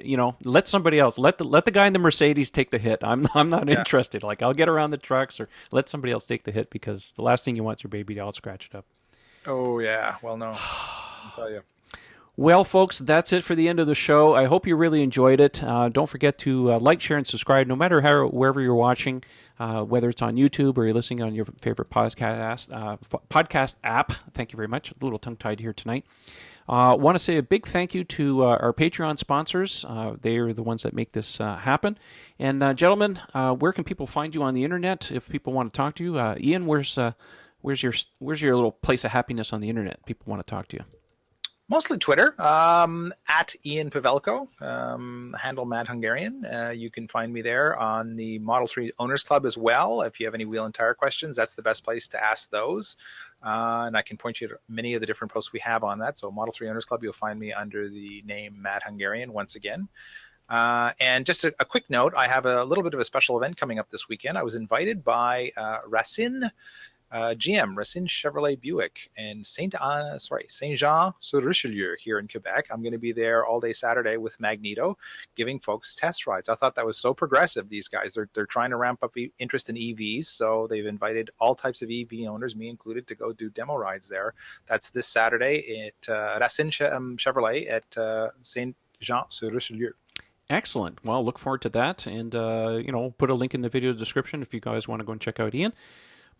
let somebody else, let the guy in the Mercedes take the hit. I'm not interested. Like, I'll get around the trucks or let somebody else take the hit, because the last thing you want is your baby doll scratched up. Oh, yeah. Well, no. I'll tell you. Well, folks, that's it for the end of the show. I hope you really enjoyed it. Don't forget to like, share, and subscribe, no matter wherever you're watching, whether it's on YouTube or you're listening on your favorite podcast app. Thank you very much. A little tongue-tied here tonight. Want to say a big thank you to our Patreon sponsors. They are the ones that make this happen. And gentlemen, where can people find you on the internet if people want to talk to you? Ian, where's your little place of happiness on the internet? People want to talk to you. Mostly Twitter, at Ian Pavelko, handle Mad Hungarian. You can find me there on the Model 3 Owners Club as well. If you have any wheel and tire questions, that's the best place to ask those. And I can point you to many of the different posts we have on that. So Model 3 Owners Club, you'll find me under the name Mad Hungarian once again. And just a quick note, I have a little bit of a special event coming up this weekend. I was invited by Racine GM, Racine Chevrolet Buick, in Saint-Jean-sur-Richelieu here in Quebec. I'm going to be there all day Saturday with Magneto, giving folks test rides. I thought that was so progressive. These guys, they're trying to ramp up interest in EVs, so they've invited all types of EV owners, me included, to go do demo rides there. That's this Saturday at Racine Chevrolet at Saint-Jean-sur-Richelieu. Excellent. Well, look forward to that, and put a link in the video description if you guys want to go and check out Ian.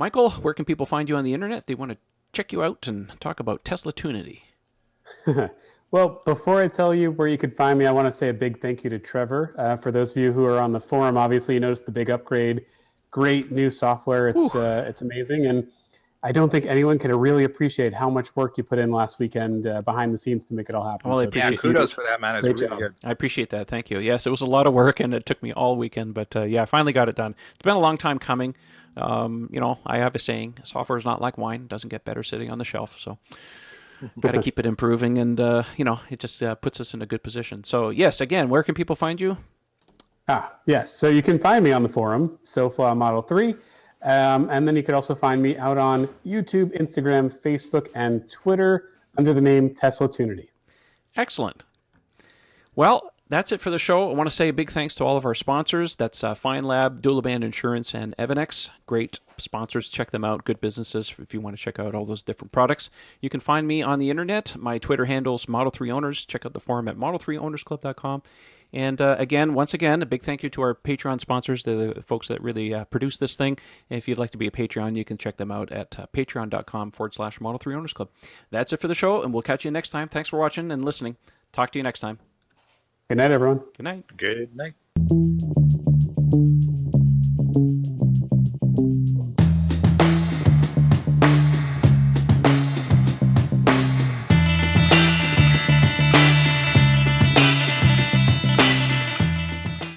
Michael, where can people find you on the internet if they want to check you out and talk about Tesla Tunity? Well, before I tell you where you can find me, I want to say a big thank you to Trevor. For those of you who are on the forum, obviously you noticed the big upgrade. Great new software. It's amazing. And I don't think anyone can really appreciate how much work you put in last weekend behind the scenes to make it all happen. Well, kudos for that, man. It's really good. I appreciate that. Thank you. Yes, it was a lot of work, and it took me all weekend. But I finally got it done. It's been a long time coming. I have a saying, software is not like wine. It doesn't get better sitting on the shelf. So got to keep it improving. And, it just puts us in a good position. So, yes, again, where can people find you? Yes. So you can find me on the forum, SoFla Model 3. And then you could also find me out on YouTube, Instagram, Facebook, and Twitter under the name Tesla Tunity. Excellent. Well, that's it for the show. I want to say a big thanks to all of our sponsors. That's Fine Lab, Duliban Insurance, and Evanex. Great sponsors. Check them out. Good businesses if you want to check out all those different products. You can find me on the internet. My Twitter handle's Model3Owners. Check out the forum at model3ownersclub.com. And once again, a big thank you to our Patreon sponsors, the folks that really produce this thing. If you'd like to be a Patreon, you can check them out at patreon.com/Model3Owners Club. That's it for the show, and we'll catch you next time. Thanks for watching and listening. Talk to you next time. Good night, everyone. Good night. Good night.